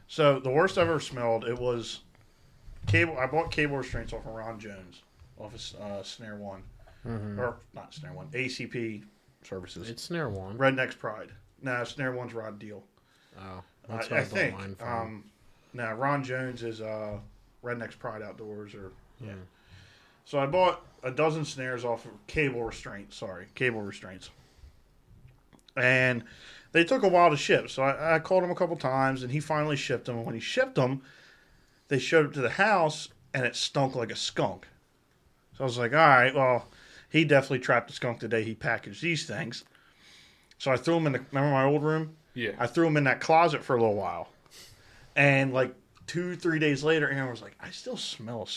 So the worst I've ever smelled, it was cable. I bought cable restraints off of Ron Jones, off of Snare One, or not Snare One, ACP Services. It's Snare One. Redneck's Pride. No, Snare One's Rod Deal. Oh, that's what I think. Now Ron Jones is Redneck's Pride Outdoors, or yeah. So I bought a dozen snares off of cable restraints. And they took a while to ship. So I called him a couple times, and he finally shipped them. And when he shipped them, they showed up to the house, and it stunk like a skunk. So I was like, all right, well, he definitely trapped a skunk the day he packaged these things. So I threw them in remember my old room? Yeah. I threw them in that closet for a little while. And like 2-3 days later, Aaron was like, I still smell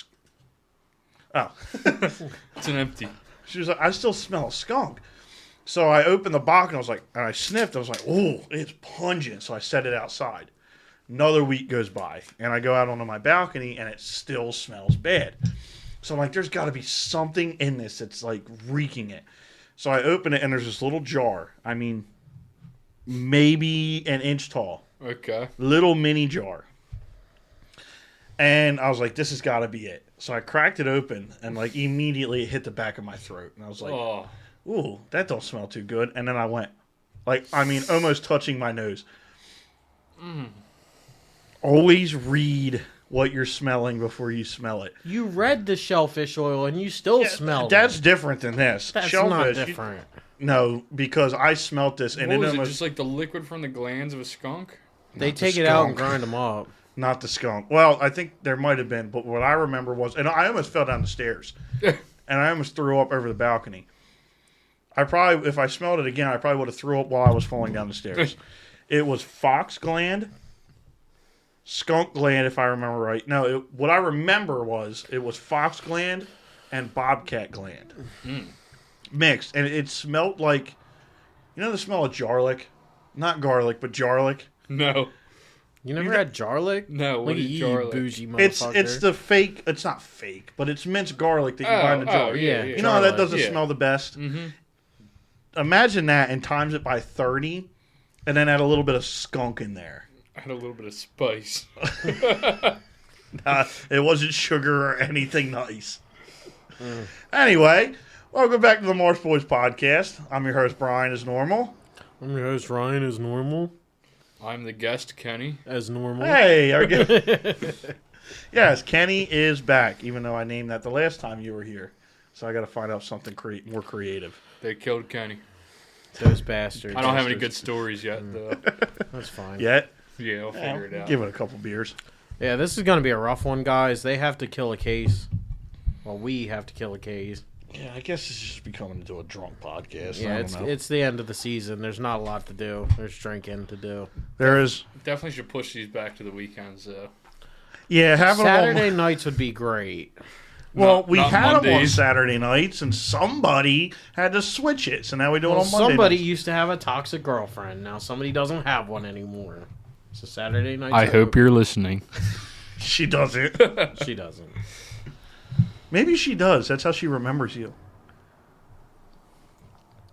It's an empty. She was like, I still smell a skunk. So I opened the box and I sniffed. I was like, oh, it's pungent. So I set it outside. Another week goes by, and I go out onto my balcony, and it still smells bad. So I'm like, there's got to be something in this that's like reeking it. So I open it, and there's this little jar. I mean, maybe an inch tall. Okay. Little mini jar. And I was like, this has got to be it. So I cracked it open, and like immediately it hit the back of my throat. And I was like, ooh, that don't smell too good. And then I went, almost touching my nose. Always read what you're smelling before you smell it. You read the shellfish oil, and you still smelled it. That's different than this. That's shellfish, not different. No, because I smelt this. And what was it, just like the liquid from the glands of a skunk? They take it out and grind them up. Not the skunk. Well, I think there might have been, but what I remember was, and I almost fell down the stairs. And I almost threw up over the balcony. If I smelled it again, I probably would have threw up while I was falling down the stairs. It was fox gland, skunk gland, if I remember right. No, what I remember was it was fox gland and bobcat gland. Mixed. And it smelled like, you know the smell of jarlic? Not garlic, but jarlic. No. You never had jarlic? No, what is jarlic? Bougie motherfucker. It's the fake, it's not fake, but it's minced garlic that you buy in the jar. Yeah. You know how that doesn't smell the best? Mm-hmm. Imagine that and times it by 30 and then add a little bit of skunk in there. Add a little bit of spice. It wasn't sugar or anything nice. Anyway, welcome back to the Marsh Boys podcast. I'm your host, Brian, as normal. I'm your host, Ryan, as normal. I'm the guest, Kenny. As normal. Hey, yes, Kenny is back, even though I named that the last time you were here. So I got to find out something more creative. They killed Kenny. Those bastards. I don't have any good stories yet, though. That's fine. Yet? Yeah, I'll figure it out. Give it a couple beers. Yeah, this is going to be a rough one, guys. They have to kill a case. Well, we have to kill a case. Yeah, I guess it's just becoming into a drunk podcast. Yeah, it's the end of the season. There's not a lot to do. There's drinking to do. There is. Definitely should push these back to the weekends, though. Yeah, having Saturday nights would be great. Well, we had them on Saturday nights, and somebody had to switch it, so now we do it on Monday somebody nights. used to have a toxic girlfriend. Now somebody doesn't have one anymore. So Saturday nights. I hope you're listening. She doesn't. She doesn't. Maybe she does. That's how she remembers you.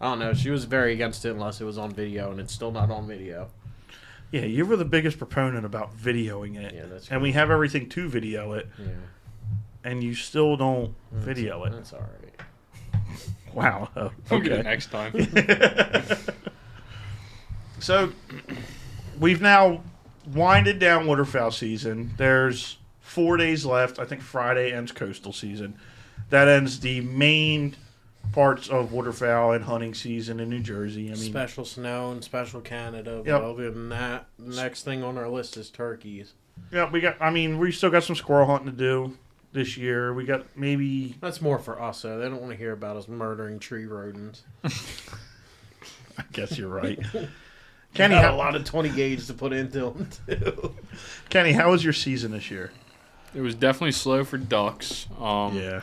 I don't know. She was very against it unless it was on video, and it's still not on video. Yeah, you were the biggest proponent about videoing it. Yeah, that's and we have everything to video it. Yeah. And you still don't video it. That's all right. Wow. Oh, We'll get okay. it next time. So, we've now winded down waterfowl season. There's 4 days left. I think Friday ends coastal season. That ends the main parts of waterfowl and hunting season in New Jersey. I mean, special snow and special Canada. Yep. But other than that, the next thing on our list is turkeys. yeah, we still got some squirrel hunting to do this year. We got maybe... That's more for us, though. They don't want to hear about us murdering tree rodents. I guess you're right. Kenny had a lot of 20 gauge to put into them, too. Kenny, how was your season this year? It was definitely slow for ducks. Yeah.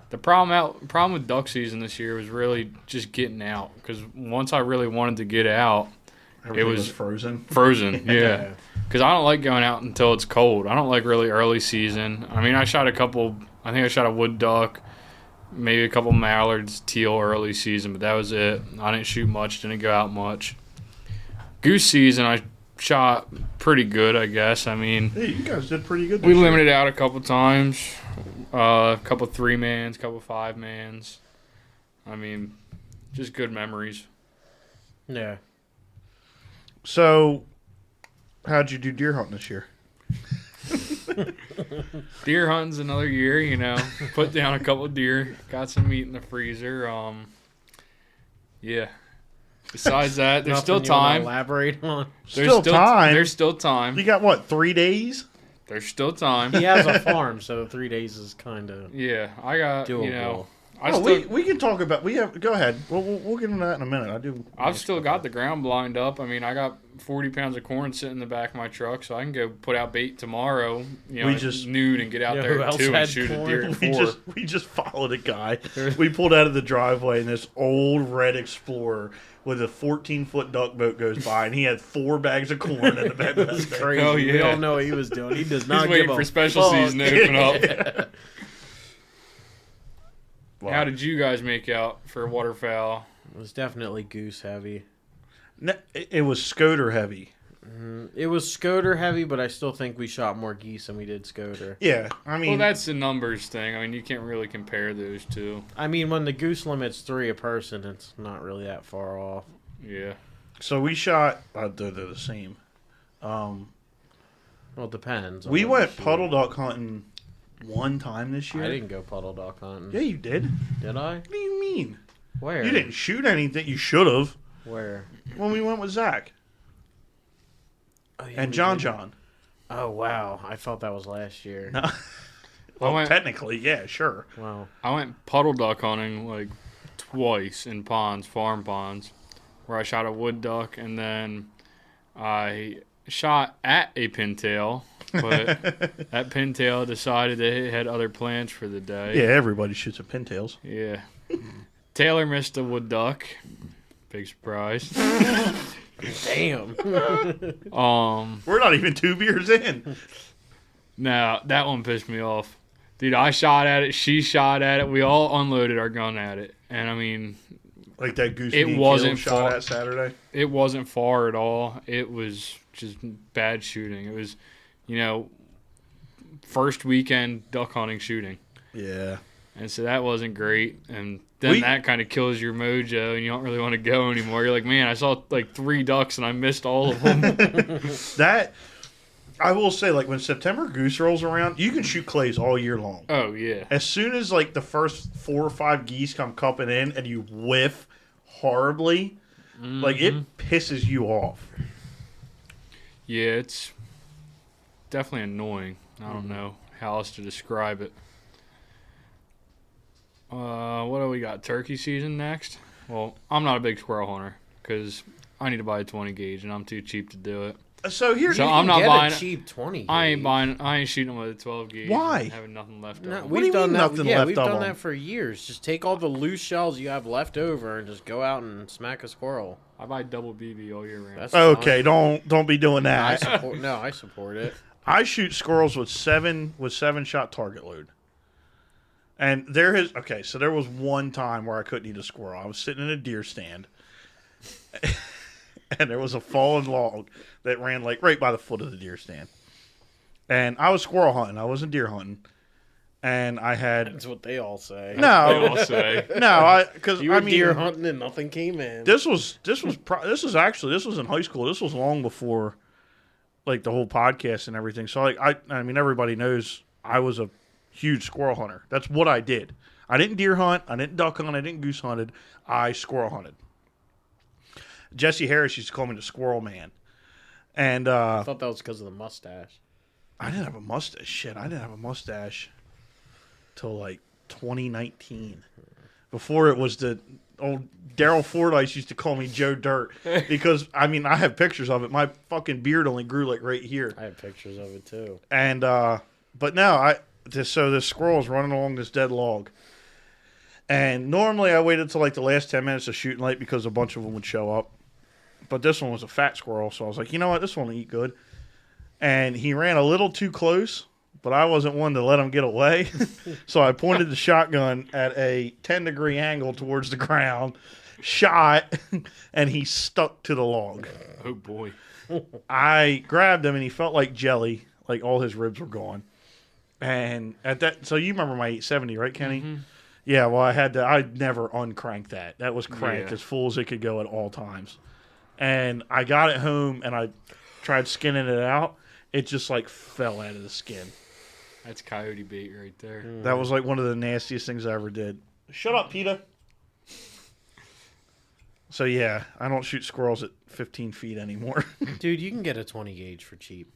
The problem with duck season this year was really just getting out. Because once I really wanted to get out, Everything it was frozen. Frozen, yeah. Because I don't like going out until it's cold. I don't like really early season. I mean, I shot a wood duck, maybe a couple mallards, teal early season, but that was it. I didn't shoot much, didn't go out much. Goose season, I shot pretty good, I guess. I mean, Hey, you guys did pretty good. we this year. limited out a couple times, a couple 3-mans, couple 5-mans. I mean, just good memories. Yeah. So, how'd you do deer hunting this year? Deer hunting's another year, you know. Put down a couple deer, got some meat in the freezer. Yeah. Besides that, there's still Nothing you wanna time. elaborate on. Still time. There's still time. You got what? 3 days? There's still time. He has a farm, so 3 days is kind of Yeah, I got doable. you know. We can talk about. We have. Go ahead. We'll get into that in a minute. I've still got the ground blind up. I mean, I got 40 pounds of corn sitting in the back of my truck, so I can go put out bait tomorrow. You know, at noon and get out Yeah, there who at else 2 and had shoot a corn? deer at 4. We just followed a guy. We pulled out of the driveway, and this old red Explorer with a 14-foot duck boat goes by, and he had 4 bags of corn in the back of that thing. crazy. Oh, We yeah. all know what he was doing. He does not He's give waiting a for special fuck. season to open up. Wow. How did you guys make out for waterfowl? It was definitely goose heavy. It was Scoter heavy. It was Scoter heavy, but I still think we shot more geese than we did Scoter. Yeah, I mean, Well, that's the numbers thing. I mean, you can't really compare those two. I mean, when the goose limit's 3 a person, it's not really that far off. Yeah. so we shot. They're the same. Well, it depends. on We what went you shoot. puddle duck hunting one time this year. I didn't go puddle duck hunting. Yeah, you did. Did I? What do you mean? Where? You didn't shoot anything. You should have. Where? When we went with Zach Oh, yeah, and we John did. John. Oh, wow. I thought that was last year. No. Well, went- technically, yeah, sure. Wow. I went puddle duck hunting like twice in ponds, farm ponds, where I shot a wood duck, and then I shot at a pintail, but that pintail decided that it had other plans for the day. Yeah, everybody shoots at pintails. Yeah. Taylor missed a wood duck. Big surprise. Damn. We're not even 2 beers in. No, that one pissed me off. Dude, I shot at it. She shot at it. We all unloaded our gun at it. And, I mean, Like that goose It meat wasn't kill shot far. at Saturday. it wasn't far at all. It was just bad shooting. It was, you know, first weekend duck hunting shooting. Yeah. And so that wasn't great. And then that kind of kills your mojo, and you don't really want to go anymore. You're like, man, I saw like 3 ducks, and I missed all of them. That, I will say, like when September goose rolls around, you can shoot clays all year long. Oh, yeah. As soon as like the first 4 or 5 geese come cupping in and you whiff horribly, like it pisses you off. Yeah, it's definitely annoying. I don't know how else to describe it. What do we got? Turkey season next? Well, I'm not a big squirrel hunter because I need to buy a 20 gauge and I'm too cheap to do it. So here, So you- I'm not Get buying a cheap 20. I ain't gauge. buying. I ain't shooting with a 12 gauge. Why? And having nothing left No, of 'em. What do you we've done mean that. nothing Yeah, left we've of done them? that for years. Just take all the loose shells you have left over and just go out and smack a squirrel. I buy double BB all year round. That's okay, fine. don't be doing I that. support. No, I support it. I shoot squirrels with 7-shot target load. And there was one time where I couldn't eat a squirrel. I was sitting in a deer stand, and there was a fallen log that ran like right by the foot of the deer stand. And I was squirrel hunting. I wasn't deer hunting. And I had That's what they all say. They no, all say. because You were I mean, deer hunting and nothing came in. this was in high school. This was long before like the whole podcast and everything. So like I mean everybody knows I was a huge squirrel hunter. That's what I did. I didn't deer hunt, I didn't duck hunt, I didn't goose hunted. I squirrel hunted. Jesse Harris used to call me the squirrel man. And I thought that was because of the mustache. I didn't have a mustache. Shit, I didn't have a mustache till like 2019. Before it was the old Daryl Fordyce used to call me Joe Dirt because I mean I have pictures of it. My fucking beard only grew like right here. I have pictures of it too. And but no, this squirrel is running along this dead log. And normally I waited till like the last 10 minutes of shooting light because a bunch of them would show up. But this one was a fat squirrel, so I was like, you know what, this one will eat good. And he ran a little too close, but I wasn't one to let him get away. So I pointed the shotgun at a 10-degree angle towards the ground, shot, and he stuck to the log. Oh boy. I grabbed him and he felt like jelly, like all his ribs were gone. And at that, so you remember my 870, right, Kenny? Mm-hmm. Yeah, well, I'd never uncranked that. That was cranked Yeah. as full as it could go at all times. And I got it home and I tried skinning it out. It just like fell out of the skin. That's coyote bait right there. That was like one of the nastiest things I ever did. Shut up, PETA. So yeah, I don't shoot squirrels at 15 feet anymore. Dude, you can get a 20 gauge for cheap.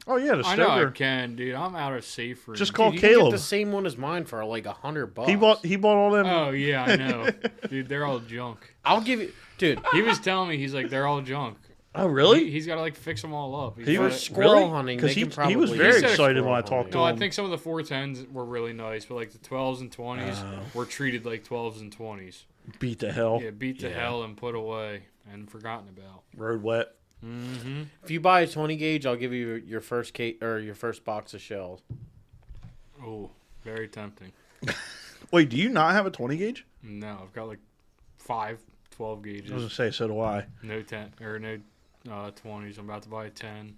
Oh yeah, the I know I Stoker. can, dude. I'm out of safe range. Just call Dude, you can Caleb. get the same one as mine for like $100. He bought all them. Oh yeah, I know, dude. They're all junk. I'll give you, dude. He was telling me, he's like, they're all junk. Oh really? He's got to like fix them all up. He was squirrel really? hunting, 'Cause they he, can he was probably- very He said excited when I squirrel talked to No, him. I think some of the 410s were really nice, but like the 12s and 20s were treated like 12s and 20s. Beat the hell. Yeah, beat to hell and put away and forgotten about. Road wet. Mm-hmm. If you buy a 20 gauge, I'll give you your first your first box of shells. Oh, very tempting. Wait, do you not have a 20 gauge? No, I've got like 5 12 I was gauges. gonna say, so do I. No 10 or no 20s. I'm about to buy a 10.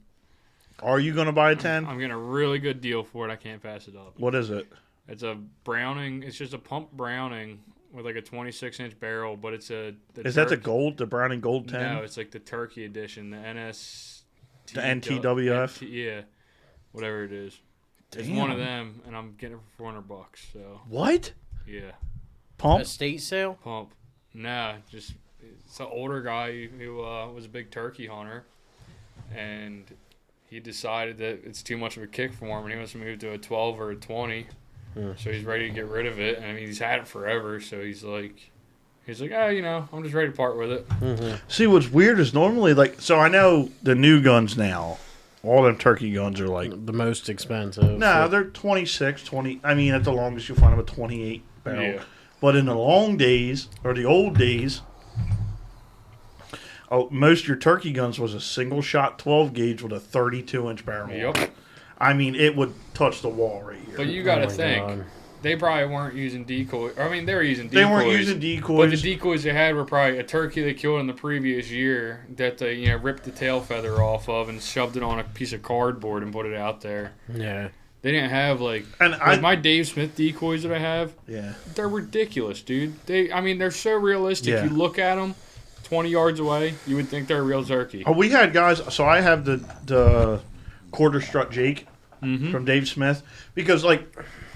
Are you gonna buy a 10? I'm getting a really good deal for it. I can't pass it up. What is it? It's a Browning. It's just a pump Browning with like a 26-inch barrel, but it's a. Is that the gold, the Browning Gold 10? No, it's like the Turkey edition, the NS. The NTWF? Yeah, whatever it is. It's Damn. one of them, and I'm getting it for $400. So What? yeah, Pump? Estate sale? pump. Nah, just it's an older guy who was a big turkey hunter, and he decided that it's too much of a kick for him, and he wants to move to a 12 or a 20. So he's ready to get rid of it. I mean, he's had it forever, so he's like, oh, you know, I'm just ready to part with it. See, what's weird is normally, like, so I know the new guns now, all them turkey guns are like, The most expensive. nah, they're 26, 20. I mean, at the longest, you'll find them a 28 barrel. Yeah. But in the long days, or the old days, most of your turkey guns was a single shot 12 gauge with a 32-inch barrel. Yep. I mean, it would touch the wall right here. But you got to my think, God. they probably weren't using decoys. I mean, they were using decoys. They weren't using But decoys. the decoys they had were probably a turkey they killed in the previous year that they, ripped the tail feather off of and shoved it on a piece of cardboard and put it out there. Yeah. They didn't have And my Dave Smith decoys that I have. Yeah. They're ridiculous, dude. They're so realistic. Yeah. You look at them 20 yards away, you would think they're a real turkey. Oh, we had guys. So I have the quarter strut Jake from Dave Smith because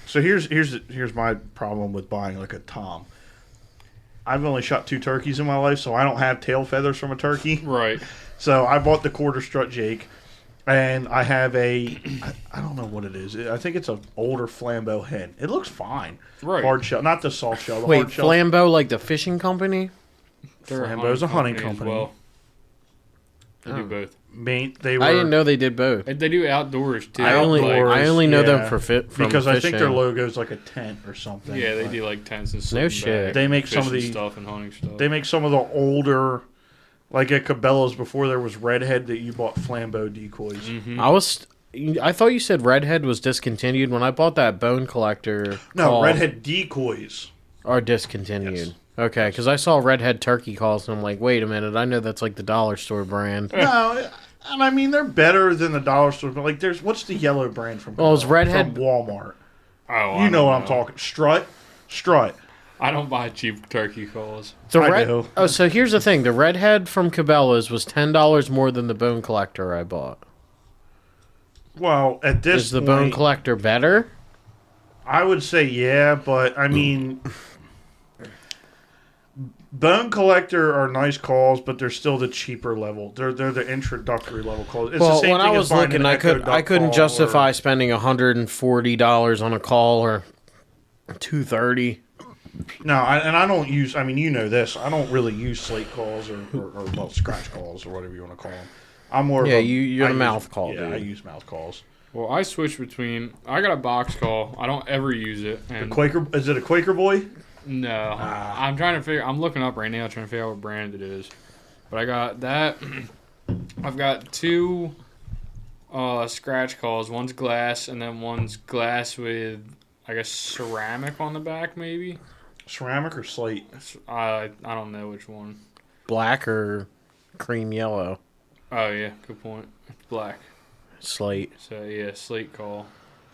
so here's my problem with buying like a Tom. I've only shot 2 turkeys in my life, so I don't have tail feathers from a turkey. Right. So I bought the quarter strut Jake, and I have I don't know what it is. I think it's an older Flambeau hen. It looks fine. Right. Hard shell, not the soft shell. The Wait, hard shell. Flambeau like the fishing company? They're Flambeau's a hunting as company. well. They Oh. do both. They were, I didn't know they did both. They do outdoors too. I only know them yeah. for from because I think their fishing. logo is like a tent or something. Yeah, they but do like tents and stuff. No shit. They make some of fishing the- stuff and hunting stuff. They make some of the older, like at Cabela's before there was Redhead that you bought Flambeau decoys. Mm-hmm. I thought you said Redhead was discontinued. When I bought that Bone Collector No, call, Redhead decoys. are discontinued. Yes. Okay, because I saw Redhead turkey calls and I'm like, wait a minute, I know that's like the dollar store brand. No, and I mean they're better than the dollar store. But like, what's the yellow brand from? Well, it's Cabela's? Redhead- from Walmart. Oh, You know what I'm talking. Strut. I don't buy cheap turkey calls. The I do. Oh, so here's the thing: the Redhead from Cabela's was $10 more than the Bone Collector I bought. Well, at this Is the Bone point, Collector better? I would say yeah, but I mean, Bone Collector are nice calls, but they're still the cheaper level. They're the introductory level calls. It's the Well, same when thing I as was buying looking, an I Echo Duck couldn't call justify or- spending $140 on a call or $230. No, I don't use. I mean, you know this. I don't really use slate calls or well, scratch calls or whatever you want to call them. I'm more. Yeah, of a, you're I a use- mouth call, Yeah, dude. I use mouth calls. Well, I switch between. I got a box call. I don't ever use it. And Quaker, is it a Quaker boy? no, I'm trying to figure. I'm looking up right now, trying to figure out what brand it is. But I got that. I've got 2 scratch calls. One's glass, and then one's glass with, I guess, ceramic on the back, maybe. Ceramic or slate? I don't know which one. Black or cream yellow? Oh yeah, good point. It's black. Slate. So yeah, slate call.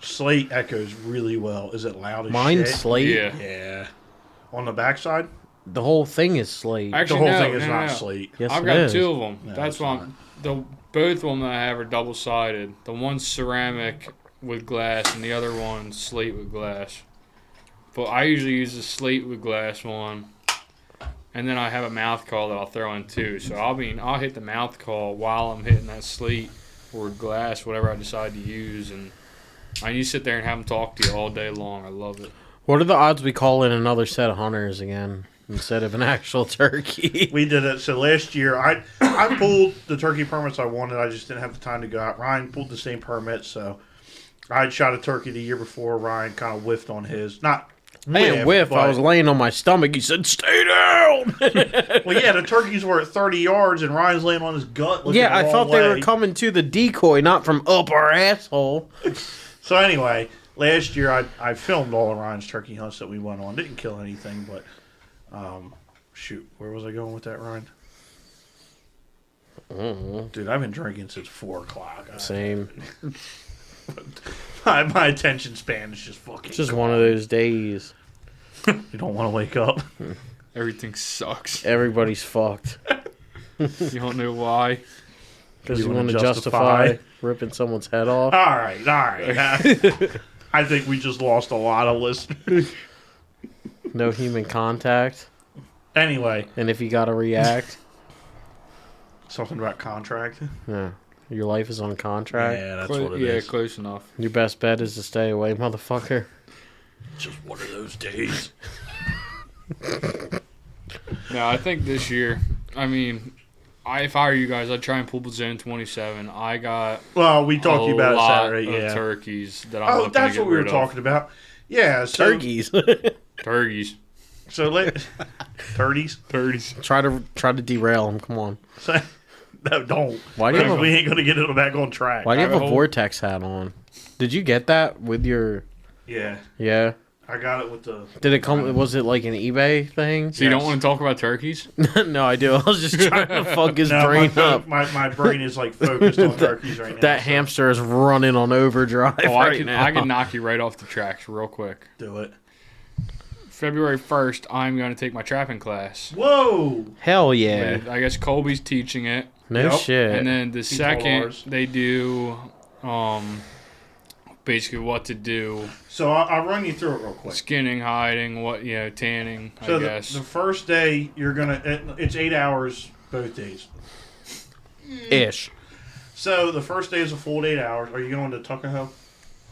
Slate echoes really well. Is it loud as Mine's shit? slate. Yeah. Yeah. On the backside? The whole thing is slate. Actually, The whole no, thing is no, not no. slate. Yes, I've it got is. 2 of them. No, That's it's why not. both of them that I have are double sided. The one's ceramic with glass, and the other one's slate with glass. But I usually use the slate with glass one, and then I have a mouth call that I'll throw in too. So I'll hit the mouth call while I'm hitting that slate or glass, whatever I decide to use, and I just sit there and have them talk to you all day long. I love it. What are the odds we call in another set of hunters again instead of an actual turkey? We did it. So last year, I pulled the turkey permits I wanted. I just didn't have the time to go out. Ryan pulled the same permits, so I had shot a turkey the year before. Ryan kind of whiffed on his. Not I didn't whiff. I but- was laying on my stomach. He said, "Stay down." Well, yeah, the turkeys were at 30 yards, and Ryan's laying on his gut. Looking Yeah, I the thought wrong they way. were coming to the decoy, not from up our asshole. So anyway, last year I filmed all of Ryan's turkey hunts that we went on. Didn't kill anything, but shoot, where was I going with that, Ryan? Dude, I've been drinking since 4 o'clock. Same. My attention span is just fucking. It's just one of those days. You don't want to wake up. Everything sucks. Everybody's fucked. You don't know why. Because You you wanna want to justify justify ripping someone's head off. All right. I think we just lost a lot of listeners. No human contact. Anyway, And if you got to react, something about contract. yeah, your life is on contract. Yeah, that's what it Yeah, is. close enough. Your best bet is to stay away, motherfucker. Just one of those days. No, I think this year, I mean, if I were you guys, I'd try and pull Zone 27. I got Well, we talked to you about it lot Saturday. of Yeah. turkeys that I'm Oh, looking that's to get what we were rid of. talking about. Yeah, so, Turkeys. Turkeys. So let 30s. try to derail them. Come on. So, no, don't. Why do you have we a, ain't gonna get it back on track. why do you have a Rabbit hole. vortex hat on? Did you get that with your? Yeah, Yeah. I got it with the. Did it come? Was it like an eBay thing? So you don't Yes. want to talk about turkeys? No, I do. I was just trying to fuck his No, brain up. my brain is like focused on turkeys right now. That so hamster is running on overdrive Oh, right now. I can knock you right off the tracks real quick. Do it. February 1st, I'm going to take my trapping class. Whoa! Hell yeah. With- I guess Colby's teaching it. No Yep. shit. And then the told second, ours. they do basically what to do. So I'll run you through it real quick. Skinning, hiding, tanning, So I the, guess. the first day you're gonna. It's 8 hours both days. Ish. So the first day is a full 8 hours. Are you going to Tuckahoe?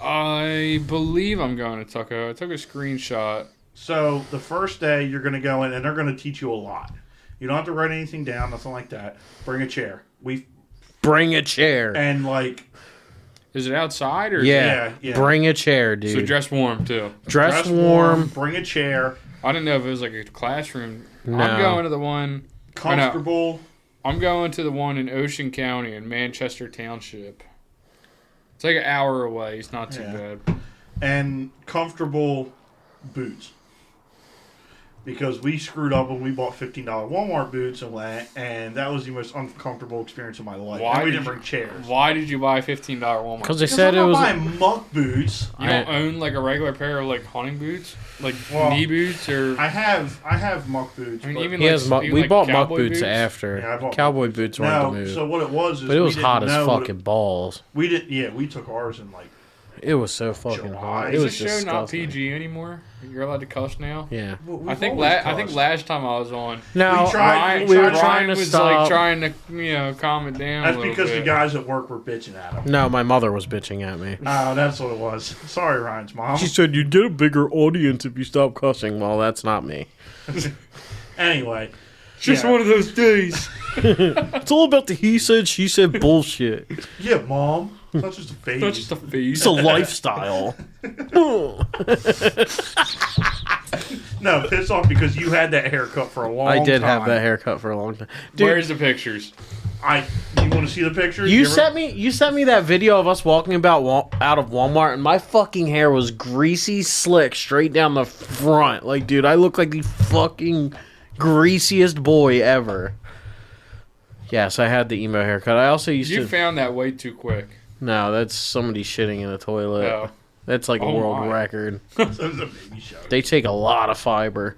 I believe I'm going to Tuckahoe. I took a screenshot. So the first day you're going to go in and they're going to teach you a lot. You don't have to write anything down, nothing like that. Bring a chair. Bring a chair. And like Is it outside or? Yeah. yeah. Bring a chair, dude. So dress warm too. dress warm. Bring a chair. I didn't know if it was like a classroom. No. I'm going to the one. Comfortable. I'm going to the one in Ocean County in Manchester Township. It's like an hour away. It's not too bad. And comfortable boots. Because we screwed up when we bought $15 Walmart boots and went, and that was the most uncomfortable experience of my life. Why And we did didn't you- bring chairs. Why did you buy $15 Walmart? Because they Because said I'm it not was. buying muck boots. You don't own like a regular pair of like hunting boots, like Well, knee boots, or I have muck boots. I mean, but even He like, has muck. even We like bought muck cowboy boots after. Yeah, I bought Cowboy muck boots weren't the no, move. so what it was is But it was we hot didn't as know what fucking balls. we didn't. Yeah, we took ours in like. It was so fucking July. hot. It Is was this show not disgusting. PG anymore? You're allowed to cuss now. Yeah. We've I think always I think cussed. last time I was on, No, We tried- Ryan, we were Ryan trying to was stop. like trying to calm it down. That's a little because bit. the guys at work were bitching at him. No, my mother was bitching at me. Oh, that's what it was. Sorry, Ryan's mom. She said, "You'd get a bigger audience if you stop cussing." Well, that's not me. Anyway, It's just yeah. one of those days. It's all about the he said, she said bullshit. Yeah, mom. That's just a phase. That's just a phase. It's a lifestyle. No, pissed off because you had that haircut for a long time. I did have that haircut for a long time. Dude, Where's the pictures? You want to see the pictures? you ever- sent me that video of us walking out of Walmart, and my fucking hair was greasy slick straight down the front. Like, dude, I look like the fucking greasiest boy ever. Yes, I had the emo haircut. I also used You to. found that way too quick. No, that's somebody shitting in a toilet. Oh. That's like a Oh world my. record. So it was a baby shower. They take a lot of fiber.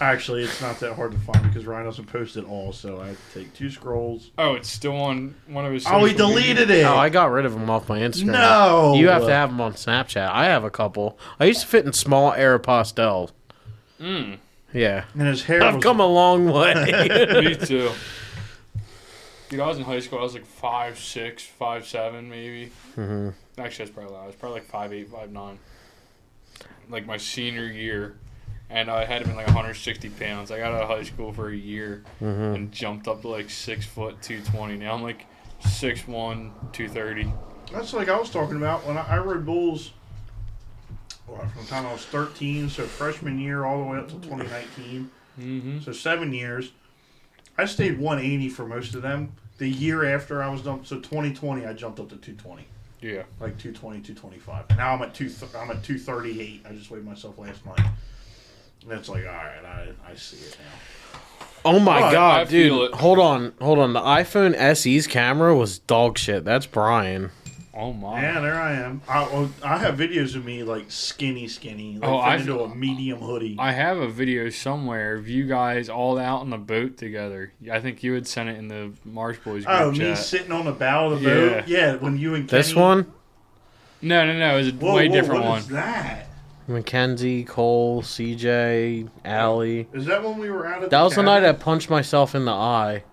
Actually, it's not that hard to find because Ryan doesn't post it all, so I have to take 2 scrolls. Oh, it's still on one of his. Oh, he social deleted media? it. Oh, I got rid of them off my Instagram. No. You have to have them on Snapchat. I have a couple. I used to fit in small Aeropostale. Mm. Yeah. And his hair I've was come a long way. Me too. Dude, I was in high school. I was like 5'6", 5'7", maybe. hmm Actually, that's probably loud. I was probably like 5'8", 5'9". Like my senior year, and I had been like 160 pounds. I got out of high school for a year and jumped up to like 6 foot 220. Now I'm like 6'1", 230. That's like I was talking about when I rode bulls from the time I was 13, so freshman year all the way up to 2019. Mm-hmm. So 7 years. I stayed 180 for most of them. The year after I was done, so 2020, I jumped up to 220. Yeah. Like 220, 225. Now I'm at 238. I just weighed myself last night. And it's like, all right, I see it now. Oh my Oh, I god, feel dude. it. Hold on. The iPhone SE's camera was dog shit. That's Brian. Oh my. Yeah, there I am. I have videos of me like skinny, like Oh, fit into a medium hoodie. I have a video somewhere of you guys all out on the boat together. I think you had sent it in the Marsh Boys group Oh, chat. me sitting on the bow of the Yeah. boat? Yeah, when you and Kenny... This one? No. It was a Whoa, way different what one. is that? Mackenzie, Cole, CJ, Allie. Is that when we were out at That was the night I cabin? punched myself in the eye.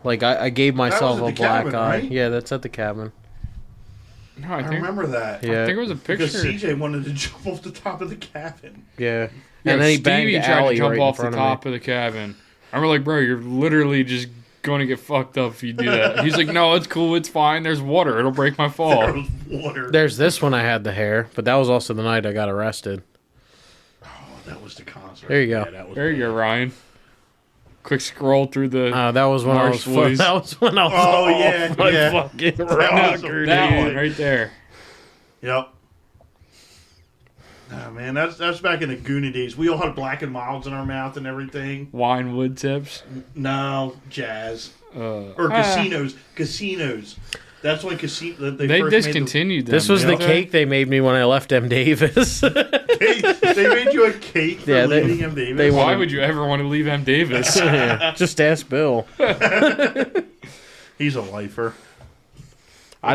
Like, I gave myself at a the black cabin, eye. right? Yeah, that's at the cabin. No, I remember that. Yeah. I think it was a picture. Because CJ wanted to jump off the top of the cabin. Yeah. Yeah, And then he Stevie banged tried Allie to jump right off in the front top of the cabin. I remember, like, bro, you're literally just going to get fucked up if you do that. He's like, no, it's cool, it's fine. There's water. It'll break my There fall. was water. There's this one I had the hair, but that was also the night I got arrested. Oh, that was the concert. There you go. Yeah, that was There you go, Ryan. Quick scroll through the. That was when Marsh Boys. that was when I was Oh, off yeah, my yeah. fucking was rocker, that dude. one right there. Yep. Oh, man, that's back in the Goonie days. We all had black and milds in our mouth and everything. Wine wood tips. No, jazz. Or Ah. casinos. That's when They first discontinued them. This was the didn't they? cake they made me when I left M. Davis. they made you a cake for Yeah, they- leaving him, Davis. they Why wanted- would you ever want to leave M. Davis? Yeah, just ask Bill. He's a lifer. I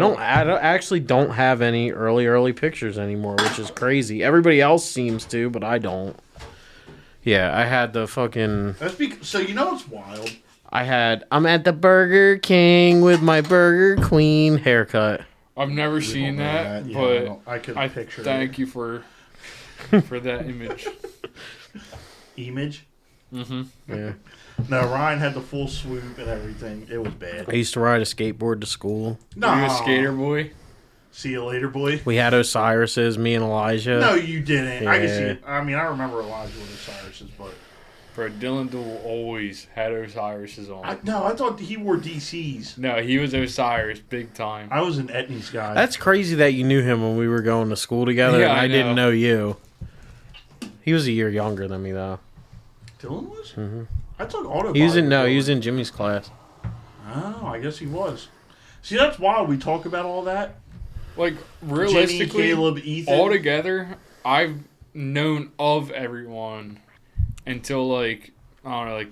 actually don't have any early pictures anymore, which is crazy. Everybody else seems to, but I don't. Yeah, I had the fucking. So you know what's wild? I'm at the Burger King with my Burger Queen haircut. I've never seen that, Yeah, but I could I picture thank it. you for that image. Image. Mm-hmm. Yeah. No, Ryan had the full swoop and everything. It was bad. I used to ride a skateboard to school. Were you a skater boy? See you later, boy. We had Osiris's, me and Elijah. No, you didn't. I can see Yeah. it. I mean, I remember Elijah with Osiris's, but Bro, Dylan Dool always had Osiris's on. I thought he wore DC's. No, he was Osiris, big time. I was an Etnies guy. That's crazy that you knew him when we were going to school together, Yeah, and I I didn't know. know you. He was a year younger than me, though. Dylan was. Mm-hmm. I took auto. He was in Jimmy's class. Oh, I guess he was. See, that's wild. We talk about all that. Like, Jenny, realistically, Caleb, Ethan. all together, I've known of everyone until, like, I don't know, like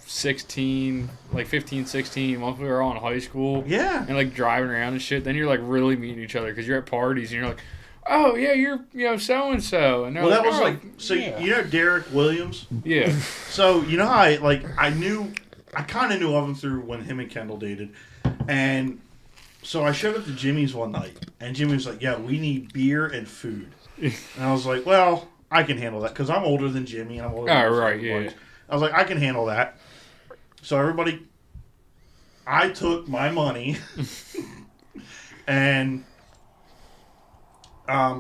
16, like 15, 16, once we were all in high school. Yeah. And, like, driving around and shit. Then you're, like, really meeting each other because you're at parties and you're like, oh, yeah, you're, so-and-so. And they're Well, like, that was oh, like so. yeah. You know Derek Williams. Yeah. So you know how I kind of knew of him through when him and Kendall dated, and so I showed up to Jimmy's one night, and Jimmy was like, "Yeah, we need beer and food," and I was like, "Well, I can handle that because I'm older than Jimmy and I'm older." Oh, than right, most yeah. boys." I was like, "I can handle that." So everybody, I took my money, and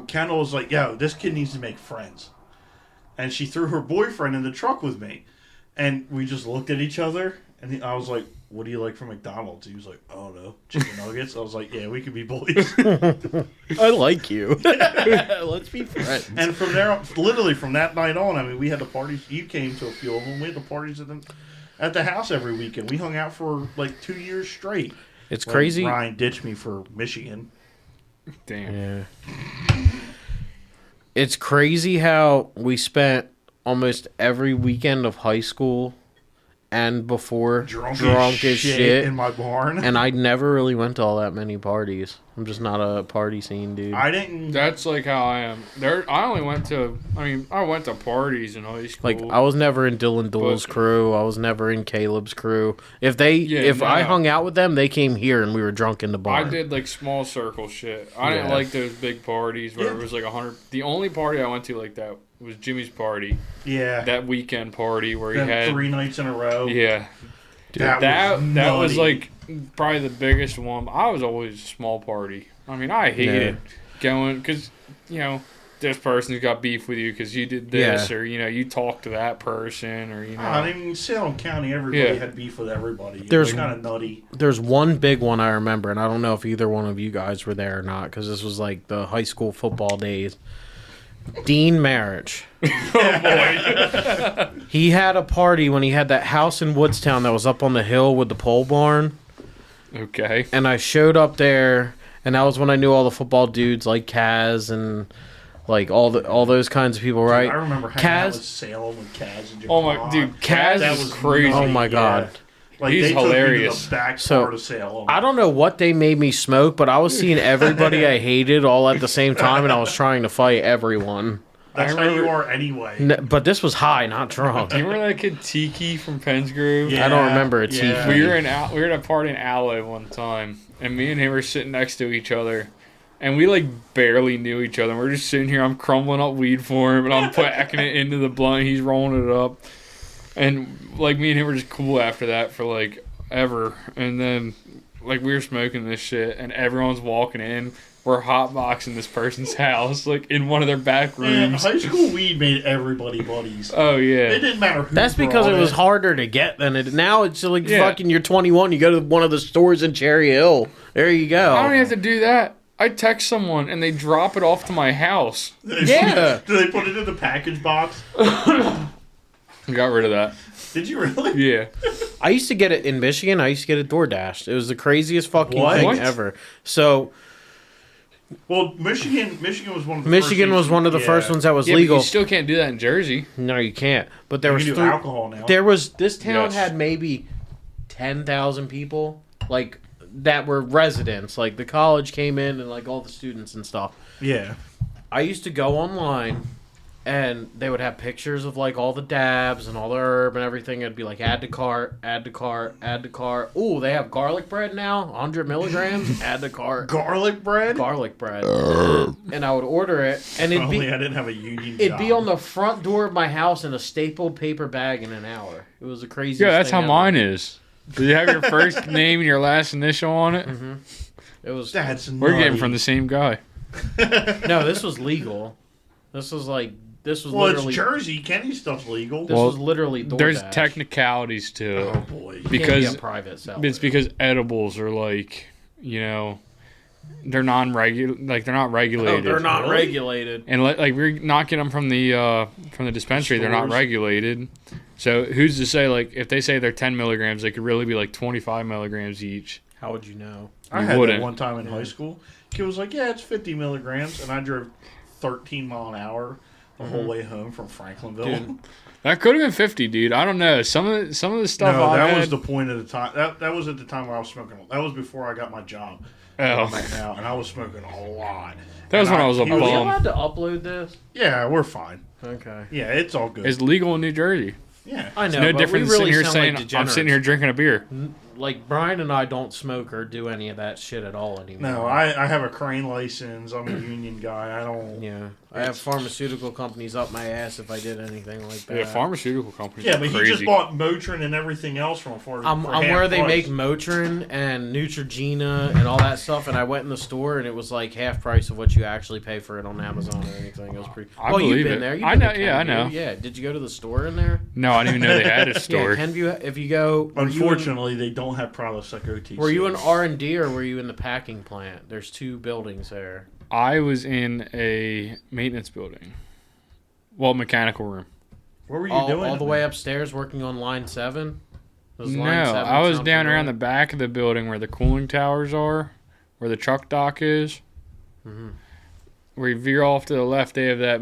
Kendall was like, "Yo, this kid needs to make friends." And she threw her boyfriend in the truck with me. And we just looked at each other. And I was like, what do you like from McDonald's? He was like, oh, no. Chicken nuggets? I was like, yeah, we could be boys. I like you. Let's be friends. And from there, literally from that night on, I mean, we had the parties. You came to a few of them. We had the parties at at the house every weekend. We hung out for like 2 years straight. It's When crazy. Ryan ditched me for Michigan. Damn. Yeah. It's crazy how we spent almost every weekend of high school and before drunk as shit in my barn. And I never really went to all that many parties. I'm just not a party scene dude. I didn't. That's like how I am. I only went to. I mean, I went to parties in high school. Like I was never in Dylan Dool's crew. I was never in Caleb's crew. If I hung out with them, they came here and we were drunk in the bar. I did like small circle shit. I didn't like those big parties where it was like 100. The only party I went to like that was Jimmy's party. Yeah. That weekend party where he Then had 3 nights in a row. Yeah. Dude, that was like probably the biggest one. I was always a small party. I mean, I hated going because this person's got beef with you because you did this or you talked to that person or I mean, Salem County, everybody had beef with everybody. There's kind of nutty. There's one big one I remember, and I don't know if either one of you guys were there or not because this was like the high school football days. Dean Marriage. Oh boy. He had a party when he had that house in Woodstown that was up on the hill with the pole barn. Okay. And I showed up there, and that was when I knew all the football dudes like Kaz and like all those kinds of people, right? Dude, I remember hanging out with Salem with Kaz and Japan. Oh my dude, Kaz was crazy. Oh my god. Like, he's hilarious. Took me to the back part of Salem. I don't know what they made me smoke, but I was seeing everybody I hated all at the same time, and I was trying to fight everyone. That's how you are anyway. But this was high, not drunk. Do you remember that kid Tiki from Penns Grove? Yeah, I don't remember a Tiki. Yeah. We were at a party in Alloy one time, and me and him were sitting next to each other, and we like barely knew each other. We're just sitting here. I'm crumbling up weed for him, and I'm packing it into the blunt. He's rolling it up, and like me and him were just cool after that for like ever. And then like we were smoking this shit, and everyone's walking in. We're hotboxing this person's house, like in one of their back rooms. High school weed made everybody buddies. Oh yeah, it didn't matter who. That's because it was harder to get than it. Now it's like fucking. You're 21. You go to one of the stores in Cherry Hill. There you go. I don't even have to do that. I text someone and they drop it off to my house. Yeah. Do they put it in the package box? Got rid of that. Did you really? Yeah. I used to get it in Michigan. I used to get it DoorDashed. It was the craziest fucking thing ever. So. Well, Michigan was one of the first ones that was legal. But you still can't do that in Jersey. No, you can't. But there was do alcohol now. This town had maybe 10,000 people, like that were residents. Like the college came in and like all the students and stuff. Yeah. I used to go online, and they would have pictures of like all the dabs and all the herb and everything. It'd be like add to cart, add to cart, add to cart. Ooh, they have garlic bread now, 100 milligrams. Add to cart. Garlic bread. And I would order it, and it'd Only I didn't have a union. It'd be on the front door of my house in a stapled paper bag in an hour. It was the craziest. Yeah, that's thing how ever. mine is. Do you have your first name and your last initial on it? Mm-hmm. It was. We're getting from the same guy. No, this was legal. This was literally. It's Jersey. Kenny stuff's legal. This was literally DoorDash. There's technicalities to it. Oh boy. Because can't be a private seller. It's because edibles are like, they're not regulated. Oh, they're not regulated. And like we're not getting them from the dispensary. They're not regulated. So who's to say, like, if they say they're 10 milligrams, they could really be like 25 milligrams each. How would you know? I had that one time in high school. Kid was like, yeah, it's 50 milligrams. And I drove 13 mile an hour the whole way home from Franklinville. Dude. That could have been 50, dude. I don't know. Some of the stuff. No, that was the point of the time. That was at the time where I was smoking. That was before I got my job. Oh. Now, and I was smoking a lot. That was when I was a bum. Are we allowed to upload this? Yeah, we're fine. Okay. Yeah, it's all good. It's legal in New Jersey. Yeah. I know. It's no different than sitting here saying, like I'm sitting here drinking a beer. Like, Brian and I don't smoke or do any of that shit at all anymore. No, I have a crane license. I'm a union guy. I don't. Yeah. I have pharmaceutical companies up my ass if I did anything like that. Yeah, pharmaceutical companies. Yeah, but crazy. he just bought Motrin and everything else from for I'm where they make Motrin and Neutrogena and all that stuff, and I went in the store and it was like half price of what you actually pay for it on Amazon or anything. It was pretty. Well, you've been there. I know. Yeah, I know. Yeah. Did you go to the store in there? No, I didn't even know they had a store. Yeah, Kenview. If you go, unfortunately, they don't have products like OTC. Were you in R&D or were you in the packing plant? There's 2 buildings there. I was in a maintenance building. Well, mechanical room. What were you doing? All the way upstairs working on line 7? No, I was down around the back of the building where the cooling towers are, where the truck dock is. Mm-hmm. Where you veer off to the left, they have that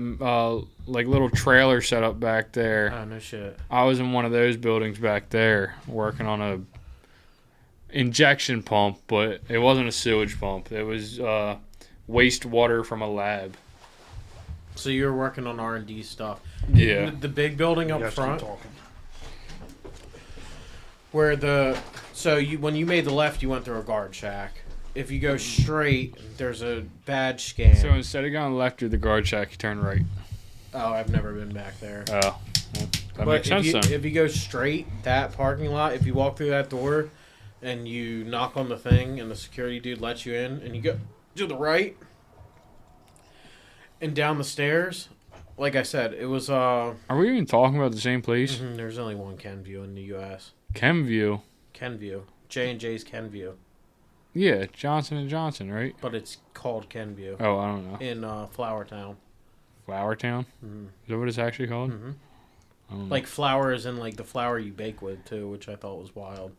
like little trailer set up back there. Oh, no shit. I was in one of those buildings back there working on a injection pump, but it wasn't a sewage pump. It was wastewater from a lab. So you were working on R&D stuff. Yeah. The big building up You guys front, keep talking. where when you made the left, you went through a guard shack. If you go straight, there's a badge scan. So instead of going left through the guard shack, you turn right. Oh, I've never been back there. Oh, well, that But makes sense then. if you go straight, that parking lot, if you walk through that door and you knock on the thing and the security dude lets you in and you go to the right and down the stairs, like I said, it was... Are we even talking about the same place? There's only one Kenview in the U.S. Chemview. Kenview. J&J's Kenview. Yeah, Johnson & Johnson, right? But it's called Kenview. Oh, I don't know. In Flourtown. Flourtown? Mm-hmm. Is that what it's actually called? Mm-hmm. I don't know. Like flour is in like the flour you bake with too, which I thought was wild.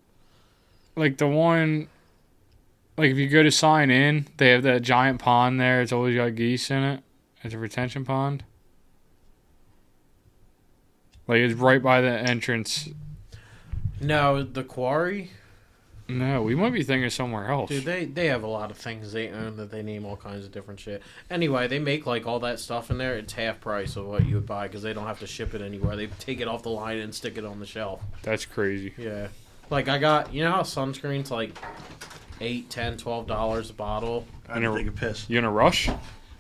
Like the one, like if you go to sign in, they have that giant pond there. It's always got geese in it. It's a retention pond. Like it's right by the entrance. No, the quarry. No, we might be thinking somewhere else. Dude, they have a lot of things they own that they name all kinds of different shit. Anyway, they make like all that stuff in there. It's half price of what you would buy because they don't have to ship it anywhere. They take it off the line and stick it on the shelf. That's crazy. Yeah. Like I got, you know how sunscreen's like $8, $10, $12 a bottle? I didn't take a piss. You in a rush?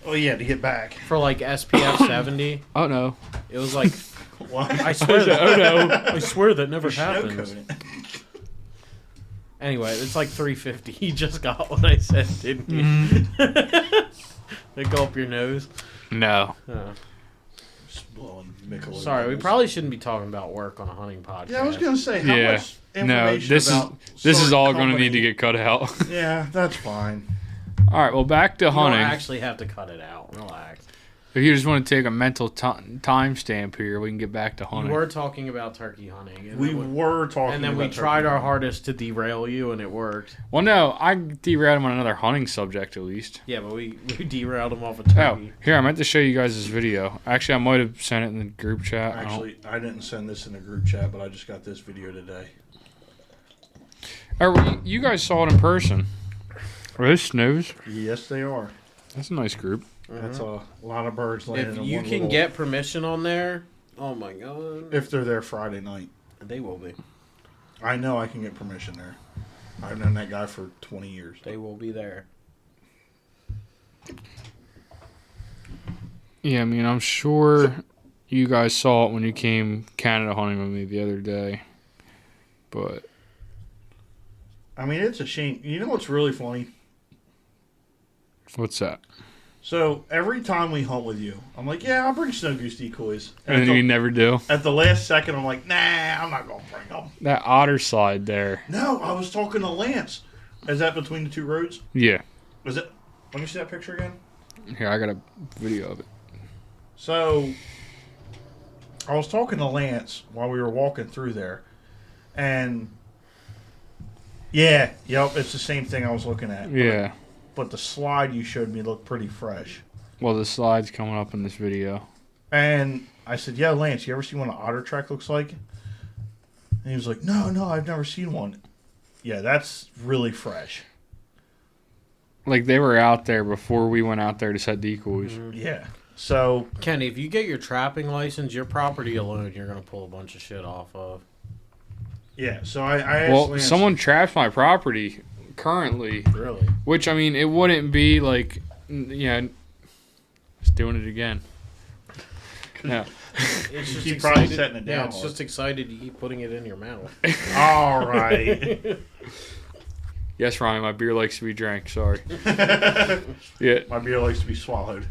Oh, yeah, to get back. For like SPF 70. Oh no. It was like, What? I swear that, Oh no. I swear that never Snow happens. cone. Anyway, it's like $3.50. You just got what I said, didn't you? They go up your nose. No. Oh. Just blowing Michelob Sorry, we bubbles. probably shouldn't be talking about work on a hunting podcast. Yeah, I was going to say, how Yeah. much No, information this about is starting all a going to need company- to get cut out. Yeah, that's fine. All right, well, back to You don't hunting. actually have to cut it out. Relax. If you just want to take a mental time stamp here, we can get back to hunting. We were talking about turkey hunting. We were talking and then about we tried turkey our hunting. hardest to derail you, and it worked. Well, no, I derailed him on another hunting subject at least. Yeah, but we derailed him off a Oh, turkey. here, I meant to show you guys this video. Actually, I might have sent it in the group chat. Actually, I didn't send this in the group chat, but I just got this video today. You guys saw it in person. Are those snows? Yes, they are. That's a nice group. That's a lot of birds landing If in you one can little- get permission on there, oh my god. If they're there Friday night. They will be. I know I can get permission there. I've known that guy for 20 years. They will be there. Yeah, I mean, I'm sure you guys saw it when you came Canada hunting with me the other day. But I mean, it's a shame. You know what's really funny? what's that? So every time we hunt with you, I'm like, yeah, I'll bring snow goose decoys. And then you never do. At the last second, I'm like, nah, I'm not going to bring them. That otter slide there. No, I was talking to Lance. Is that between the two roads? Yeah. Was it? Let me see that picture again. Here, I got a video of it. So I was talking to Lance while we were walking through there. And yeah, yep, it's the same thing I was looking at. Yeah. But the slide you showed me looked pretty fresh. Well, the slide's coming up in this video. And I said, yeah, Lance, you ever see what an otter track looks like? And he was like, no, I've never seen one. Yeah, that's really fresh. Like, they were out there before we went out there to set decoys. Yeah. So, Kenny, if you get your trapping license, your property alone, you're going to pull a bunch of shit off of. yeah, so I asked Well, Lance. someone traps my property currently, Really? which, I mean, it wouldn't be like, just doing it again. No. It's just Keep probably excited. setting it down Yeah, it's hard. just excited you keep putting it in your mouth. All right. Yes, Ryan, my beer likes to be drank. Sorry. Yeah. My beer likes to be swallowed.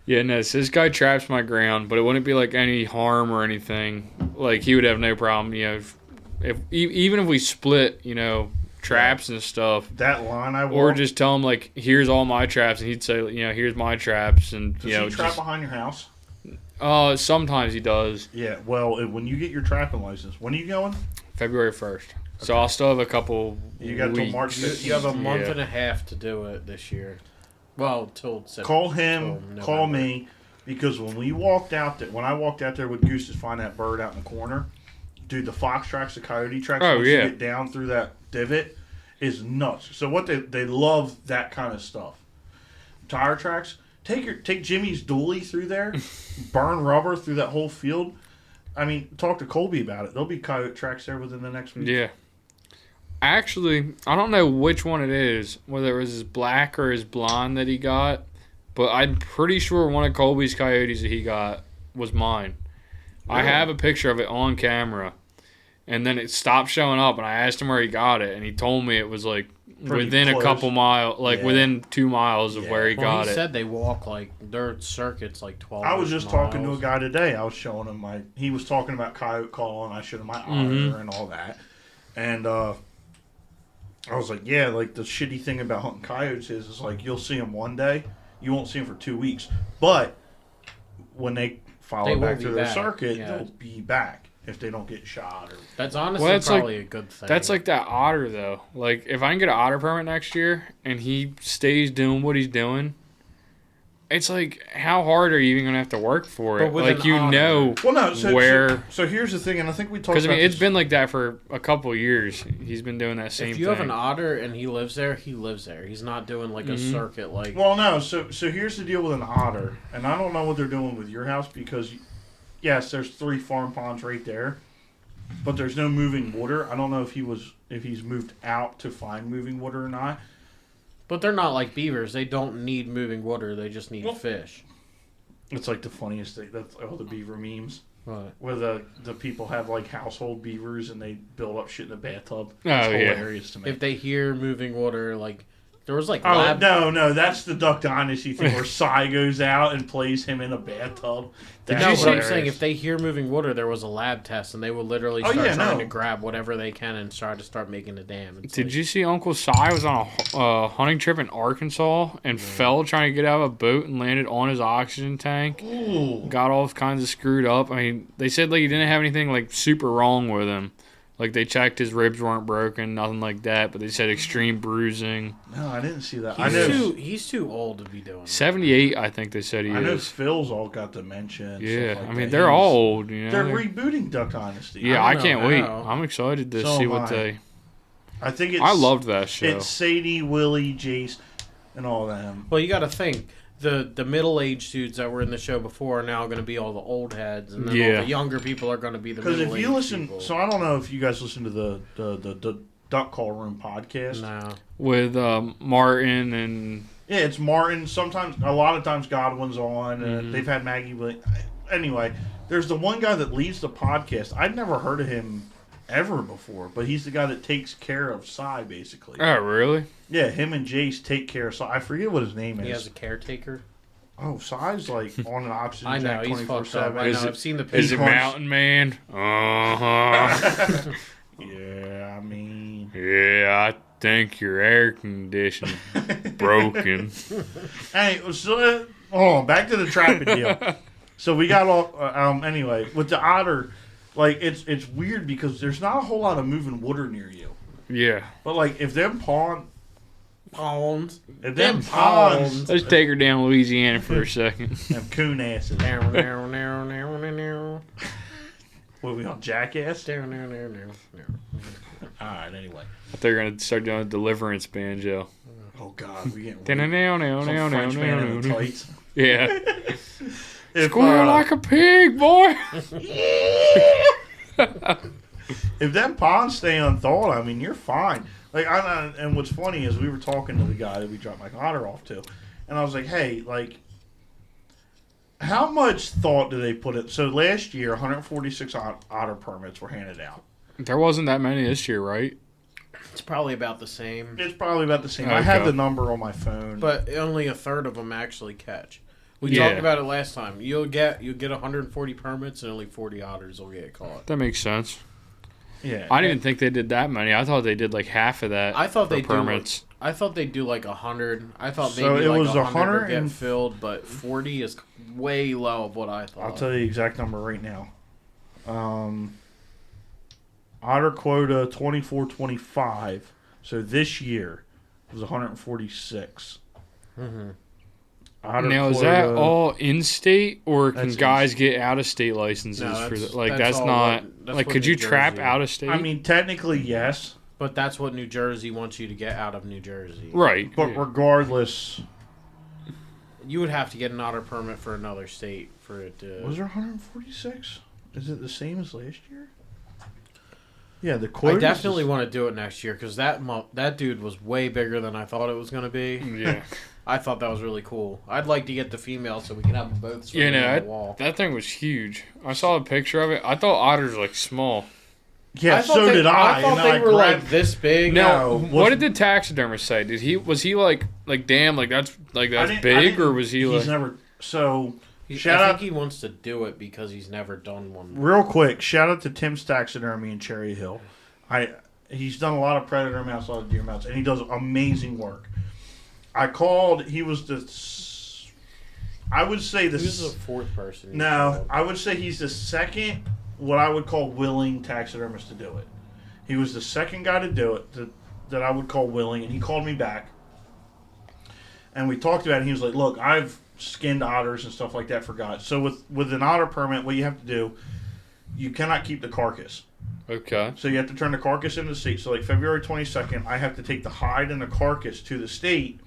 Yeah, no, so this guy traps my ground, but it wouldn't be like any harm or anything. Like, he would have no problem, even if we split, traps and stuff. That line I Or walked. just tell him, like, here's all my traps, and he'd say, here's my traps, and, Does he trap behind your house? Sometimes he does. Yeah, well, when you get your trapping license, when are you going? February 1st. So I'll still have a couple You got till weeks. March 15th. You have a month Yeah. and a half to do it this year. Well, till September. Call him, call me, because when I walked out there with Goose to find that bird out in the corner, dude, the fox tracks, the coyote tracks, once you get down through that divot, is nuts. So what they love that kind of stuff. Tire tracks, take Jimmy's dually through there, burn rubber through that whole field. I mean, talk to Colby about it. There'll be coyote tracks there within the next week. Yeah. Actually, I don't know which one it is, whether it was his black or his blonde that he got, but I'm pretty sure one of Colby's coyotes that he got was mine. Really? I have a picture of it on camera, and then it stopped showing up, and I asked him where he got it, and he told me it was like pretty within close. A couple miles, within 2 miles of where he got it. He said they walk their circuit's 12 I was just miles. talking to a guy today. I was showing him he was talking about coyote call, and I showed him my otter and all that. And I was like, yeah, the shitty thing about hunting coyotes is you'll see them one day, you won't see them for 2 weeks. But when they follow back through their circuit, they'll be back if they don't get shot. That's honestly probably a good thing. That's like that otter, though. If I can get an otter permit next year and he stays doing what he's doing, it's how hard are you even going to have to work for it? Well, no. Where... So here's the thing, and I think we talked about this. Because, it's been like that for a couple of years. He's been doing that same thing. If you have an otter and he lives there, he lives there. He's not doing a circuit Well, no, so here's the deal with an otter, and I don't know what they're doing with your house because, yes, there's 3 farm ponds right there, but there's no moving water. I don't know if he's moved out to find moving water or not. But they're not like beavers. They don't need moving water. They just need fish. It's the funniest thing. That's all the beaver memes. What? Where the people have household beavers and they build up shit in the bathtub. It's hilarious to me. If they hear moving water, there was no, that's the Duck Dynasty thing where Cy goes out and plays him in a bathtub. What I'm saying, if they hear moving water, there was a lab test, and they would literally start trying to grab whatever they can and try to start making a dam. Did you see Uncle Cy was on a hunting trip in Arkansas and fell trying to get out of a boat and landed on his oxygen tank? Ooh. Got all kinds of screwed up. I mean, they said he didn't have anything super wrong with him. They checked his ribs weren't broken, nothing like that, but they said extreme bruising. No, I didn't see that. He's too old to be doing that. 78, I think they said he is. I know Phil's all got dementia and stuff like that. They're all old. They're rebooting Duck Dynasty. Yeah, I can't wait. I'm excited to see what they... I think I loved that show. It's Sadie, Willie, Jace, and all of them. Well, you got to think. The middle-aged dudes that were in the show before are now going to be all the old heads, and then all the younger people are going to be the middle-aged Because if you listen, people. so I don't know if you guys listen to the Duck Call Room podcast. No. With Martin and... Yeah, it's Martin. A lot of times Godwin's on, and they've had Maggie. Anyway, there's the one guy that leads the podcast. I'd never heard of him ever before, but he's the guy that takes care of Cy, basically. Oh, really? Yeah, him and Jace take care of Cy. I forget what his name is. He has a caretaker. Oh, Cy's on an oxygen I know, tank he's fucked up. 24/7. I know, I've seen the pictures. Is it Mountain Man? Uh-huh. Yeah, I mean... Yeah, I think your air conditioning's broken. Hey, so, hold on, back to the trapping deal. So we got all... anyway, with the otter... it's weird because there's not a whole lot of moving water near you. Yeah. But, if them ponds... Let's take her down Louisiana for a second. Them coon asses. What are we on, Jackass? Alright, anyway. I thought they were going to start doing a Deliverance banjo. Oh, God. We getting Some French man in the tights. Yeah. Squeal like a pig, boy! If them ponds stay unthawed, I mean, you're fine. And what's funny is we were talking to the guy that we dropped my otter off to, and I was like, hey, how much thought do they put in? So last year, 146 otter permits were handed out. There wasn't that many this year, right? It's probably about the same. It's probably about the same. Okay. I have the number on my phone. But only a third of them actually catch. We talked about it last time. You'll get 140 permits and only 40 otters will get caught. That makes sense. Yeah. I didn't even think they did that many. I thought they did like half of that. I thought for they permits. I thought they'd do like 100. I thought So maybe it like was 100 would 100 get filled, but 40 is way low of what I thought. I'll tell you the exact number right now. Otter quota 24-25. So this year was 146. Mm-hmm. Otter Now, is quota, that all in-state, or can That's guys get out-of-state licenses No, for that's- that? Like, that's that's all not... what- that's like, what could New you trap Jersey- out-of-state? I mean, technically, yes. But that's what New Jersey wants you to get out of New Jersey. right. But yeah. regardless, You would have to get an otter permit for another state for it to. was there 146? Is it the same as last year? Yeah, the quota. I definitely want to do it next year because that dude was way bigger than I thought it was going to be. Yeah. I thought that was really cool. I'd like to get the female so we can have them both Yeah, swimming no, on the wall. that thing was huge. I saw a picture of it. I thought otters were, like, small. Yeah, thought so did I. I thought and they I were grabbed- like this big. Now, No, what did the taxidermist say? Was he like damn, that's big, or was he like... He's never. So I shout think out he wants to do it because he's never done one. real quick. Shout out to Tim's Taxidermy in Cherry Hill. He's done a lot of predator mounts, a lot of deer mounts, and he does amazing work. I called. He was the. I would say the. Who's the fourth person? you No, called? I would say he's the second, what I would call willing taxidermist to do it. He was the second guy to do it that I would call willing, and he called me back. And we talked about it, and he was like, look, I've skinned otters and stuff like that for guys. So with an otter permit, what you have to do, you cannot keep the carcass. Okay. So you have to turn the carcass into the state. So like February 22nd, I have to take the hide and the carcass to the state,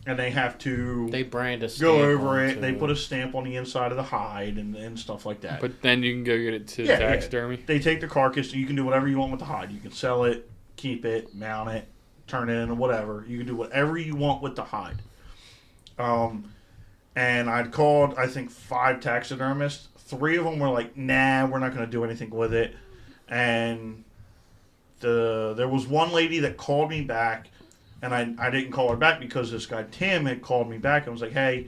and they have to They brand a go stamp over it. onto They put a stamp on the inside of the hide and stuff like that. But then you can go get it to Yeah, taxidermy? They take the carcass. You can do whatever you want with the hide. You can sell it, keep it, mount it, turn it into whatever. You can do whatever you want with the hide. And I'd called, I think, 5 taxidermists. 3 of them were like, nah, we're not going to do anything with it. And there was one lady that called me back, and I didn't call her back because this guy Tim had called me back and was like, hey,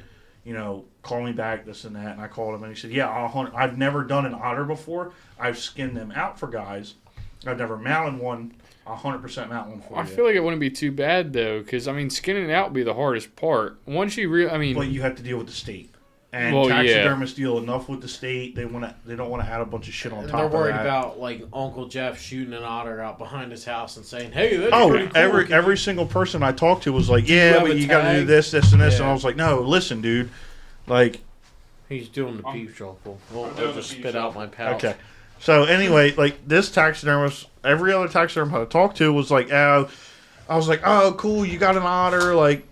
call me back, this and that. And I called him, and he said, yeah, I've never done an otter before. I've skinned them out for guys. I've never mounted one. 100% mount one for I you. feel like it wouldn't be too bad, though, because, skinning it out would be the hardest part. Once you But you have to deal with the state. And Well, yeah. taxidermists deal enough with the state. They don't want to add a bunch of shit on And top they're of worried that. about like Uncle Jeff shooting an otter out behind his house and saying, "Hey, that's pretty cool." every single person I talked to was like, you yeah, have but a you got to do tag? this, and this. And Yeah. I was like, no, listen, dude. Like, He's doing the peep shuffle. Well, doing I'll the just peep spit out shuffle. my pouch. okay. So anyway, like this taxidermist, every other taxidermist I talked to was like, oh, I was like, oh, cool, you got an otter, like.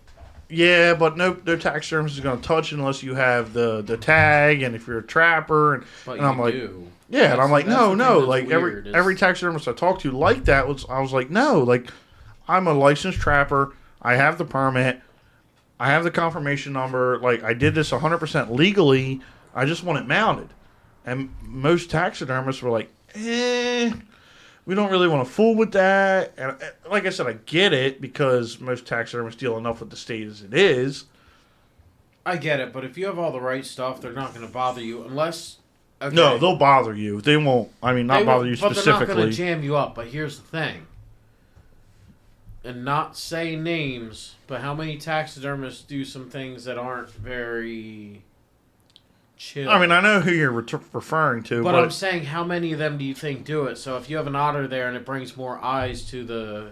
Yeah, but no taxidermist is going to touch unless you have the tag, and if you're a trapper, and But I'm you like, do. yeah, and I'm like, That's no, the thing that's like weird is- every taxidermist I talked to like that I was like, no, like I'm a licensed trapper, I have the permit, I have the confirmation number, like I did this 100% legally, I just want it mounted, and most taxidermists were like, we don't really want to fool with that. And like I said, I get it because most taxidermists deal enough with the state as it is. I get it, but if you have all the right stuff, they're not going to bother you unless. Okay, No, they'll bother you. They won't. I mean, not They bother won't- you But they're not specifically. going to jam you up. But here's the thing. And not say names, but how many taxidermists do some things that aren't very chill? I mean, I know who you're referring to, But but I'm saying, how many of them do you think do it? So if you have an otter there and it brings more eyes to the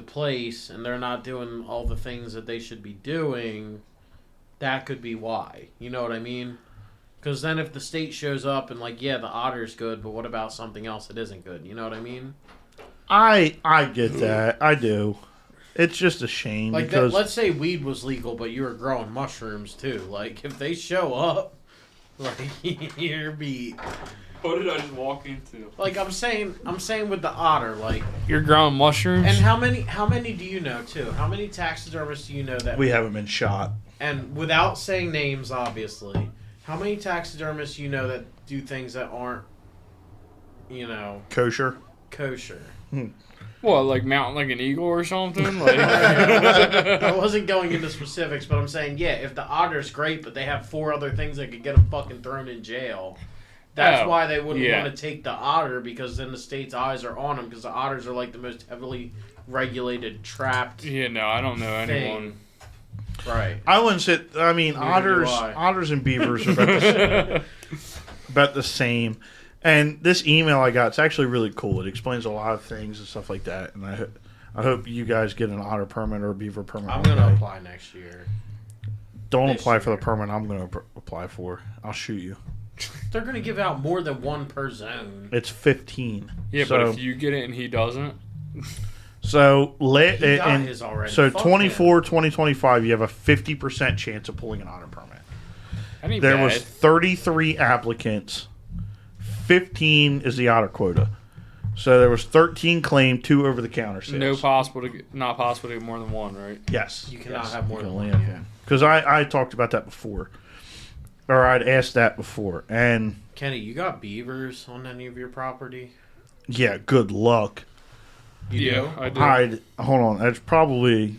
place, and they're not doing all the things that they should be doing, that could be why. You know what I mean? Because then if the state shows up and like, yeah, the otter's good, but what about something else that isn't good? You know what I mean? I get that. I do. It's just a shame Like, because let's say weed was legal, but you were growing mushrooms too. Like, if they show up, like, you're beat. What did I just walk into? Like I'm saying with the otter, like, You're growing mushrooms? and how many do you know too? How many taxidermists do you know that? we haven't been shot. And without saying names, obviously, how many taxidermists you know that do things that aren't, Kosher. kosher? What, like mounting like an eagle or something? Like, I wasn't going into specifics, but I'm saying, yeah, if the otter's great, but they have 4 other things that could get them fucking thrown in jail. That's why they wouldn't want to take the otter, because then the state's eyes are on them, because the otters are like the most heavily regulated, trapped. Yeah, no, I don't know anyone. Right. I wouldn't say. I mean, otters and beavers are about the same. And this email I got, it's actually really cool. It explains a lot of things and stuff like that. And I hope you guys get an otter permit or a beaver permit. I'm going to apply next year. Don't apply for the permit I'm going to apply for. I'll shoot you. They're going to give out more than one per zone. It's 15. Yeah, but if you get it and he doesn't. So, his already. So 2025, you have a 50% chance of pulling an otter permit. There was 33 applicants. 15 is the otter quota. So there was 13 claimed, 2 over-the-counter sales. Not possible to get more than one, right? Yes. You cannot have more than one. Because I talked about that before. Or I'd asked that before. And Kenny, you got beavers on any of your property? Yeah, good luck. You do? I do. Hold on. They probably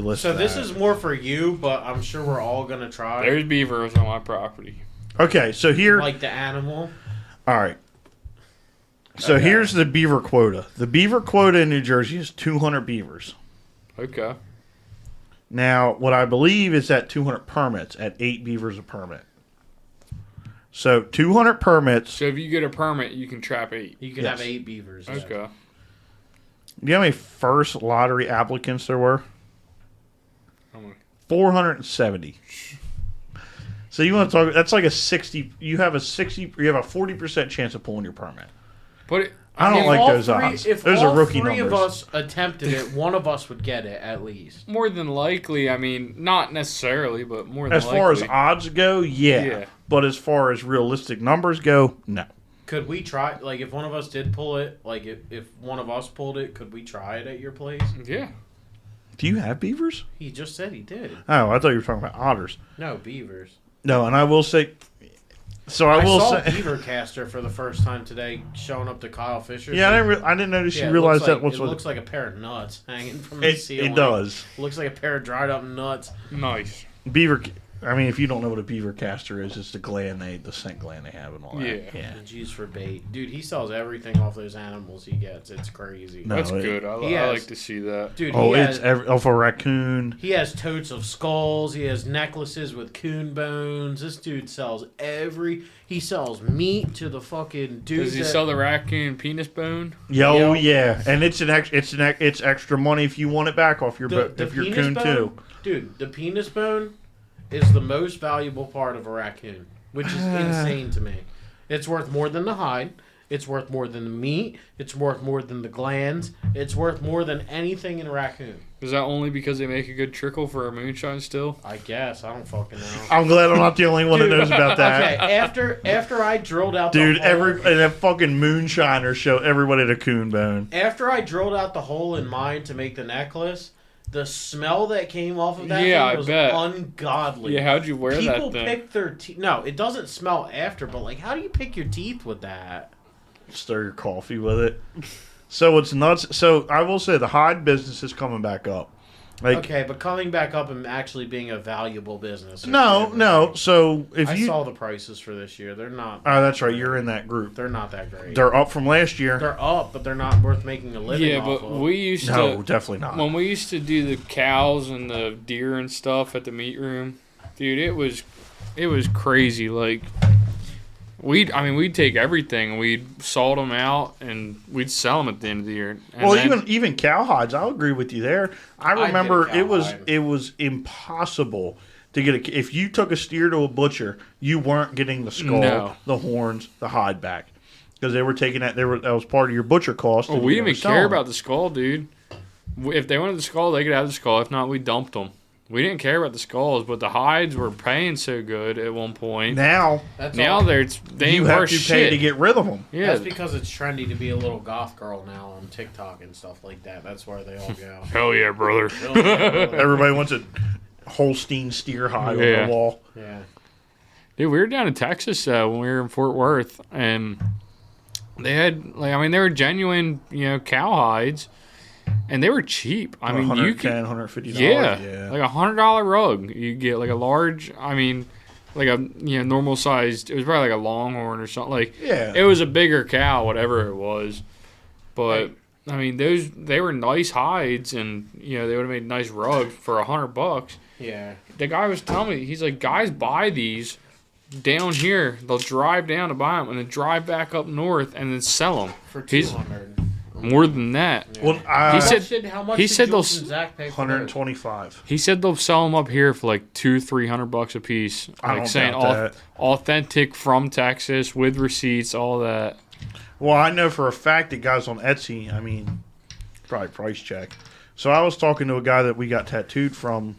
list So that. this is more for you, but I'm sure we're all going to try. There's beavers on my property. Okay, so here... Like the animal? All right. So here's the beaver quota. The beaver quota in New Jersey is 200 beavers. Okay. Now, what I believe is that 200 permits at 8 beavers a permit. So 200 permits. So if you get a permit, you can trap 8. You can have 8 beavers. Okay. Do you know how many first lottery applicants there were? How many? 470. So you want to talk? That's like a 60. You have a 40% chance of pulling your permit. But I don't like those odds. If those all are rookie three numbers. of us attempted it, one of us would get it at least. More than likely, I mean, not necessarily, but more than likely. As far as odds go, yeah. But as far as realistic numbers go, no. Could we try? Like, if one of us did pull it, like if one of us pulled it, could we try it at your place? Yeah. Do you have beavers? He just said he did. Oh, I thought you were talking about otters. No, beavers. No, and I will say. So I saw Beavercaster for the first time today, showing up to Kyle Fisher. Yeah, I didn't notice you realized that. It looks like a pair of nuts hanging from the it, ceiling. It does. It looks like a pair of dried up nuts. Nice. Beaver. I mean, if you don't know what a beavercaster is, it's the scent gland they have and all that. Yeah. It's used for bait. Dude, he sells everything off those animals he gets. It's crazy. No, that's good. I like to see that. Dude, it's off a raccoon. He has totes of skulls. He has necklaces with coon bones. This dude sells he sells meat to the fucking dude. Does he sell the raccoon penis bone? Yeah, and it's extra money if you want it back off your if you're coon bone, too. Dude, the penis bone is the most valuable part of a raccoon, which is insane to me. It's worth more than the hide. It's worth more than the meat. It's worth more than the glands. It's worth more than anything in a raccoon. Is that only because they make a good trickle for a moonshine still? I guess. I don't fucking know. I'm glad I'm not the only one that knows about that. Okay, after I drilled out the hole... Dude, that fucking moonshiner show everybody the coon bone. After I drilled out the hole in mine to make the necklace... The smell that came off of that thing was ungodly. Yeah, how'd you wear that thing? People pick their teeth. No, it doesn't smell after, but like, how do you pick your teeth with that? Stir your coffee with it. So it's nuts. So I will say the hide business is coming back up. Okay, but coming back up and actually being a valuable business. No. So I saw the prices for this year. They're not. Oh, that's right. You're in that group. They're not that great. They're up from last year. They're up, but they're not worth making a living. Yeah, but we used to. No, definitely not. When we used to do the cows and the deer and stuff at the meat room, dude, it was crazy. Like. We'd take everything, we'd salt them out, and we'd sell them at the end of the year. And even cow hides, I'll agree with you there. I remember it was impossible to get if you took a steer to a butcher, you weren't getting the skull, the horns, the hide back because they were taking that. That was part of your butcher cost. We didn't even care about the skull, dude. If they wanted the skull, they could have the skull. If not, we dumped them. We didn't care about the skulls, but the hides were paying so good at one point. Now they ain't worth shit. Pay to get rid of them. Yeah, that's because it's trendy to be a little goth girl now on TikTok and stuff like that. That's where they all go. Hell yeah, brother! Everybody wants a Holstein steer hide on the wall. Yeah, dude, we were down in Texas when we were in Fort Worth, and they had they were genuine, cow hides. And they were cheap. I mean, you could $150. Yeah, like $100 rug. You get like a large. I mean, like a normal sized. It was probably like a longhorn or something. Like Yeah. it was a bigger cow, whatever it was. But I mean, they were nice hides, and they would have made nice rugs for $100. Yeah. The guy was telling me, he's like, guys buy these down here. They'll drive down to buy them, and then drive back up north and then sell them For He's- 200. more than that. Yeah. Well, He said- How much he did said Jules those- and Zach pay for 125. He said they'll sell them up here for like $200-$300 a piece. I Like don't saying doubt that. authentic from Texas with receipts, all that. Well, I know for a fact that guys on Etsy, I mean, probably price check. So I was talking to a guy that we got tattooed from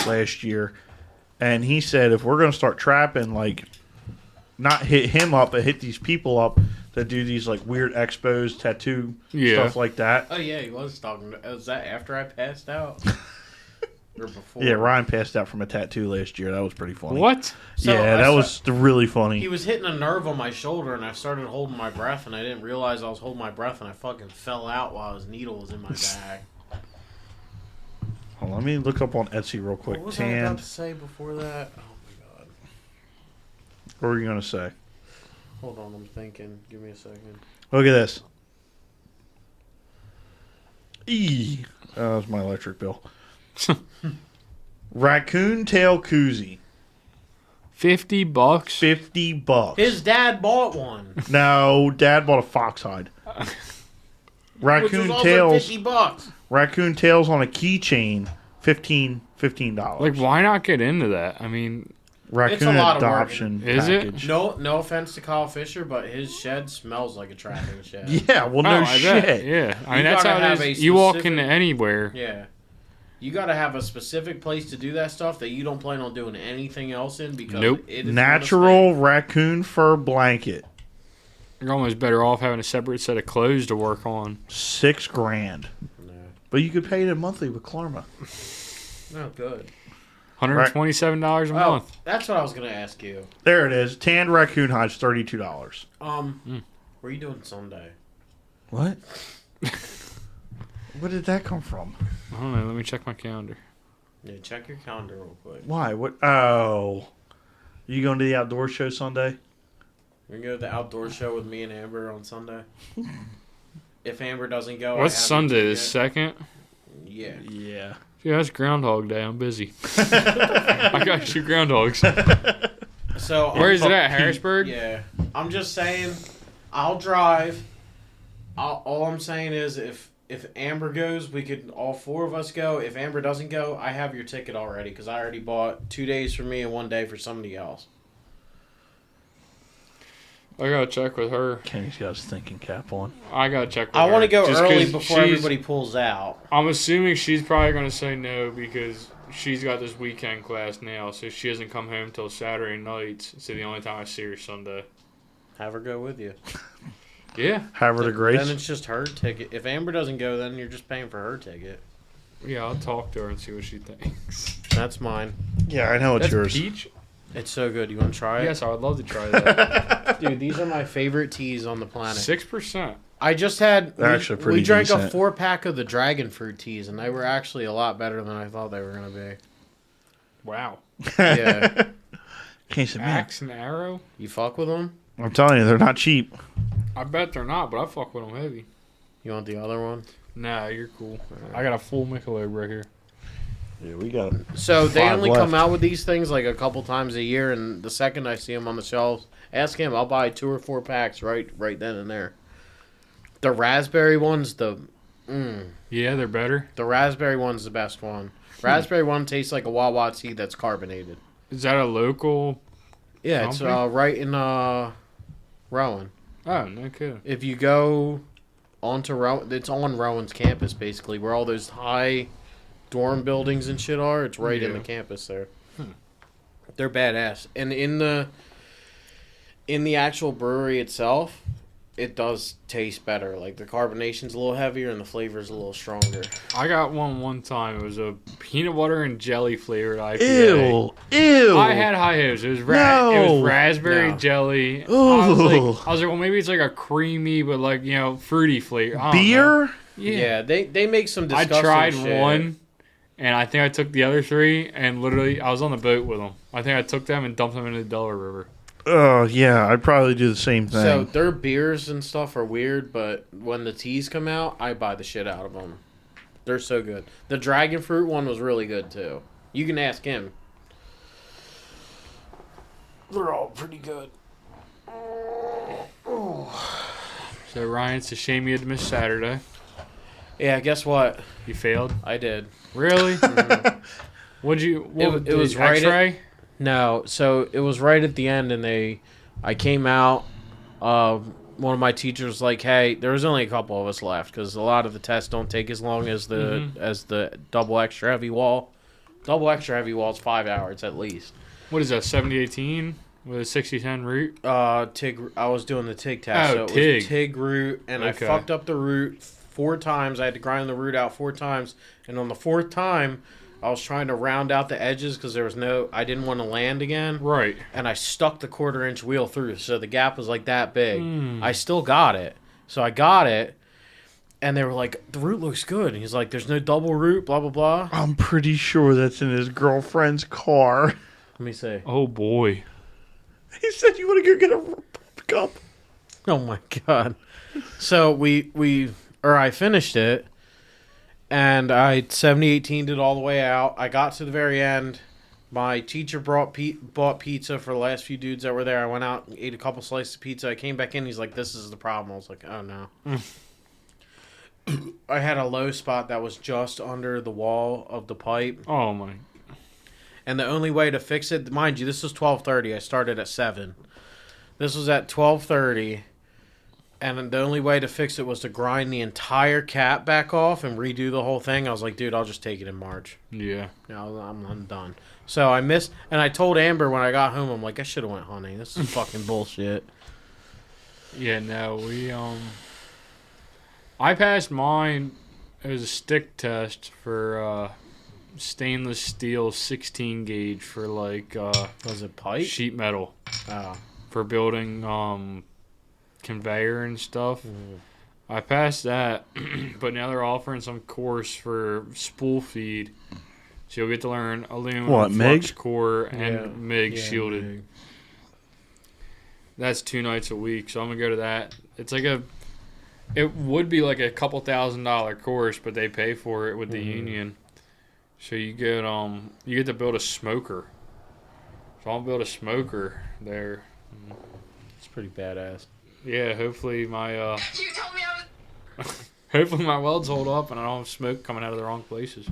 last year, and he said if we're going to start trapping, like, not hit him up, but hit these people up that do these, like, weird expos, tattoo, stuff like that. Oh, yeah, he was talking. Was that after I passed out? Or before? Yeah, Ryan passed out from a tattoo last year. That was pretty funny. What? So yeah, that was really funny. He was hitting a nerve on my shoulder, and I started holding my breath, and I didn't realize I was holding my breath, and I fucking fell out while his needle was in my bag. Hold on, let me look up on Etsy real quick. What was I about to say before that? Oh, my God. What were you going to say? Hold on, I'm thinking. Give me a second. Look at this. That was my electric bill. Raccoon tail koozie. $50? $50. His dad bought one. No, Dad bought a fox hide. Which Raccoon was also tails. $50. Raccoon tails on a keychain. $15. Like, why not get into that? I mean, Raccoon It's a lot of work. adoption Is it? package. No offense to Kyle Fisher, but his shed smells like a trapping shed. Yeah, well, no I bet. shit. Yeah. I mean, You that's gotta how have it a is. You walk specific- into anywhere. Yeah. You got to have a specific place to do that stuff that you don't plan on doing anything else in because Nope. it is Natural raccoon fur blanket. You're almost better off having a separate set of clothes to work on. $6,000. No. But you could pay it monthly with Klarma. No, good. $127 a Oh, month. that's what I was going to ask you. There it is. Tanned raccoon hides, $32. Where are you doing Sunday? What? Where did that come from? I don't know. Let me check my calendar. Yeah, check your calendar real quick. Why? What? Oh. You going to the outdoor show Sunday? We're going to go to the outdoor show with me and Amber on Sunday. If Amber doesn't go, What's I have Sunday? you The 2nd? Yeah. Yeah. Yeah, that's Groundhog Day. I'm busy. I got to shoot groundhogs. So Where is it at? Harrisburg? Yeah. I'm just saying, I'll drive. All I'm saying is if Amber goes, we could all four of us go. If Amber doesn't go, I have your ticket already because I already bought 2 days for me and 1 day for somebody else. I got to check with her. Kenny's got his thinking cap on. I got to check with her. I want to go Just early 'cause before she's- everybody pulls out. I'm assuming she's probably going to say no because she's got this weekend class now, so she doesn't come home till Saturday nights. So the only time I see her is Sunday. Have her go with you. Yeah. Have her to Then grace. it's just her ticket. If Amber doesn't go, then you're just paying for her ticket. Yeah, I'll talk to her and see what she thinks. That's mine. Yeah, I know it's That's yours. peach? It's so good. You want to try it? Yes, I would love to try that. Dude, these are my favorite teas on the planet. 6%. I just had. They're actually pretty we drank a decent. 4-pack of the dragon fruit teas, and they were actually a lot better than I thought they were going to be. Wow. Yeah. Case of man. Axe and arrow? You fuck with them? I'm telling you, they're not cheap. I bet they're not, but I fuck with them heavy. You want the other one? Nah, you're cool. I got a full Michelob right here. Yeah, we got them. So they 5 only left. come out with these things like a couple times a year, and the second I see them on the shelves, ask him. I'll buy 2 or 4 packs right then and there. The raspberry one's the Yeah, they're better. raspberry one's the best one. Raspberry one tastes like a Wawa tea that's carbonated. Is that a local? Yeah, it's Company? right in Rowan. Oh, no kidding. If you go onto Rowan, it's on Rowan's campus basically, where all those high dorm buildings and shit are. It's right in Yeah. the campus there. They're badass, and in the actual brewery itself, it does taste better. Like the carbonation's a little heavier and the flavor's a little stronger. I got one time. It was a peanut butter and jelly flavored IPA. Ew. I had high hopes. It was it was No. raspberry No. jelly. Ooh. I was like, well, maybe it's like a creamy but like fruity flavor. I don't know. Beer? Yeah. Yeah, they make some I disgusting tried shit. one, And I think I took the other 3, and literally I was on the boat with them. I think I took them and dumped them into the Delaware River. Oh, yeah. I'd probably do the same thing. So their beers and stuff are weird, but when the teas come out, I buy the shit out of them. They're so good. The dragon fruit one was really good, too. You can ask him. They're all pretty good. So, Ryan, it's a shame you had to miss Saturday. Yeah, guess what? You failed? I did. Really? Mhm. It was right X-ray? No, so it was right at the end, and I came out. One of my teachers was like, "Hey, there was only a couple of us left because a lot of the tests don't take as long as the double extra heavy wall. Double extra heavy wall is 5 hours at least." What is that, 70-18 with a 60-10 route? TIG. I was doing the TIG test. Oh, so it TIG. was TIG route, and Okay. I fucked up the route 4 times. I had to grind the route out 4 times, and on the 4th time, I was trying to round out the edges because I didn't want to land again. Right. And I stuck the 1/4-inch wheel through, so the gap was like that big. I still got it. So I got it, and they were like, "The route looks good." And he's like, "There's no double route, blah, blah, blah." I'm pretty sure that's in his girlfriend's car. Let me see. Oh, boy. He said, "You want to go get a cup?" Oh, my God. So I finished it, and I 70-18'd it all the way out. I got to the very end. My teacher bought pizza for the last few dudes that were there. I went out and ate a couple slices of pizza. I came back in. He's like, "This is the problem." I was like, "Oh, no." I had a low spot that was just under the wall of the pipe. Oh, my. And the only way to fix it, mind you, this was 12:30. I started at 7. This was at 12:30. And the only way to fix it was to grind the entire cap back off and redo the whole thing. I was like, "Dude, I'll just take it in March." Yeah. I'm done. So I missed, and I told Amber when I got home, I'm like, "I should have went hunting. This is fucking bullshit." Yeah, no, I passed mine. It was a stick test for stainless steel 16 gauge for Was it pipe? sheet metal Oh. for building conveyor and stuff. I passed that, but now they're offering some course for spool feed. So you'll get to learn aluminum flux MIG? core and MIG Yeah, shielded. MIG. That's 2 nights a week, so I'm gonna go to that. It would be like a couple $1,000 course, but they pay for it with the union. So you get to build a smoker. So I'll build a smoker there. It's pretty badass. Yeah, hopefully my You told me I was. hopefully my welds hold up and I don't have smoke coming out of the wrong places.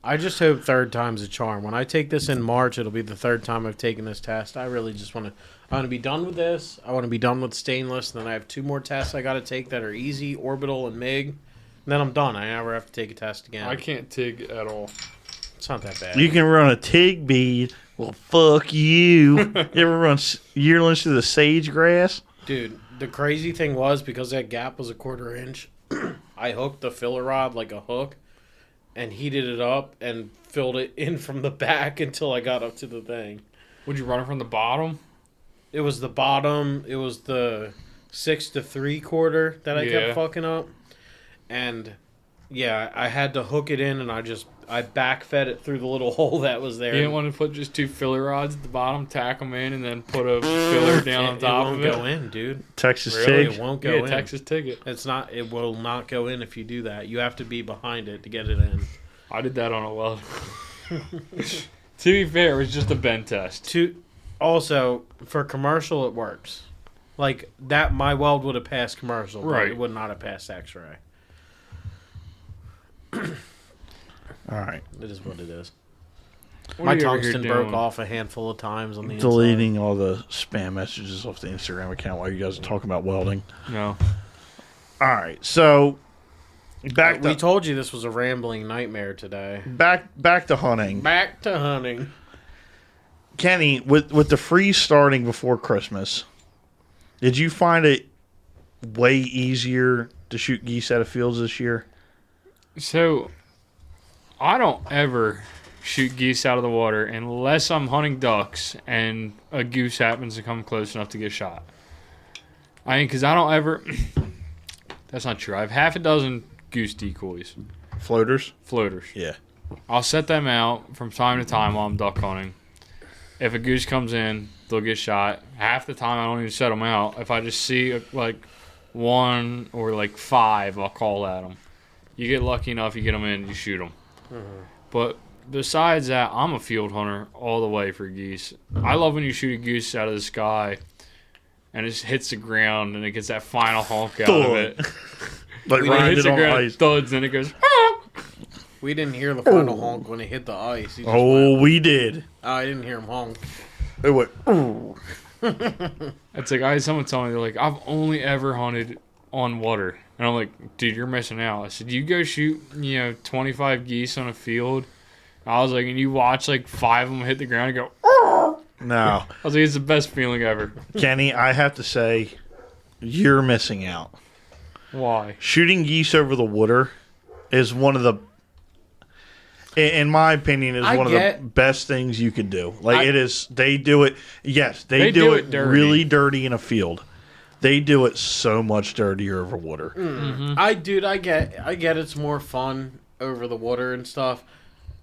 I just hope 3rd time's a charm. When I take this in March, it'll be the 3rd time I've taken this test. I really just want to be done with this. I want to be done with stainless. And then I have 2 more tests I got to take that are easy, orbital and MIG. And then I'm done. I never have to take a test again. I can't TIG at all. It's not that bad. You can run a TIG bead. Well, fuck you. You ever run yearlings through the sage grass? Dude, the crazy thing was, because that gap was a 1/4 inch, I hooked the filler rod like a hook and heated it up and filled it in from the back until I got up to the thing. Would you run it from the bottom? It was the bottom. It was the 6 3/4 that I Yeah. kept fucking up. And yeah, I had to hook it in, and I back fed it through the little hole that was there. You didn't want to put just 2 filler rods at the bottom, tack them in, and then put a filler down on top it of won't it? go in, dude. Texas Really? TIG. It won't go Yeah, in. Texas TIG it. It's not. It will not go in if you do that. You have to be behind it to get it in. I did that on a weld. To be fair, it was just a bend test. Also, for commercial, it works. Like that, my weld would have passed commercial, but Right. it would not have passed X-ray. All right. It is what it is. What My are you over here tungsten broke doing? off a handful of times on the Deleting all the spam messages off the Instagram account while you guys are talking about welding. No. All right. So back We to told you this was a rambling nightmare today. back to hunting. Back to hunting. Kenny, with the freeze starting before Christmas, did you find it way easier to shoot geese out of fields this year? So, I don't ever shoot geese out of the water unless I'm hunting ducks and a goose happens to come close enough to get shot. I mean, because I don't ever... That's not true. I have half a dozen goose decoys. Floaters? Floaters. Yeah. I'll set them out from time to time while I'm duck hunting. If a goose comes in, they'll get shot. Half the time, I don't even set them out. If I just see like one or like five, I'll call at them. You get lucky enough, you get them in, you shoot them. Mm-hmm. But besides that, I'm a field hunter all the way for geese. I love when you shoot a goose out of the sky and it just hits the ground and it gets that final honk out of it. Like When it Ryan hits did the on ground, ice. it thuds, and it goes. We didn't hear the final honk when it hit the ice. He just Oh, went, we did. I didn't hear him honk. It went. Ooh. It's like I had someone tell me they're like, I've only ever hunted on water, and I'm like, dude, you're missing out. I said, you go shoot 25 geese on a field. I was like, and you watch like 5 of them hit the ground and go. No, I was like, it's the best feeling ever. Kenny, I have to say, you're missing out. Why? Shooting geese over the water is one of the, in my opinion, is one of the best things you could do. Like it is, they do it. Yes, they do it dirty. really dirty in a field. They do it so much dirtier over water. Mm-hmm. I get it's more fun over the water and stuff.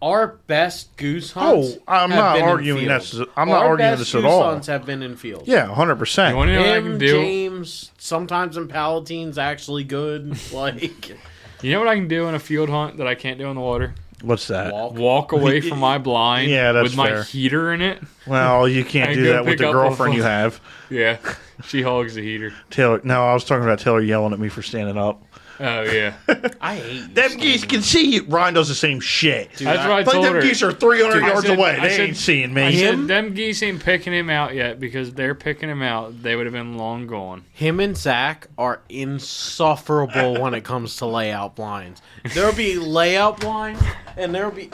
Our best goose hunts. Oh, I'm have not been in arguing fields. that. I'm not arguing this at all. Our best goose hunts have been in fields. Yeah, You 100%. want to know what I can Him, do? James, sometimes in Palatine's actually good. Like, You know what I can do in a field hunt that I can't do in the water? What's that? Walk away from my blind Yeah, that's with my fair. heater in it. Well, you can't I do go that with pick the up girlfriend a- you have. Yeah, she hogs the heater. Taylor. No, I was talking about Taylor yelling at me for standing up. Oh, yeah. I hate you, Them geese can see you. Ryan does the same shit. Dude, That's what I Like told them her. geese are 300 I yards said- away. I They said- ain't seeing I me. said, them geese ain't picking him out yet because they're picking him out. They would have been long gone. Him and Zach are insufferable when it comes to layout blinds. There'll be layout blinds, and there'll be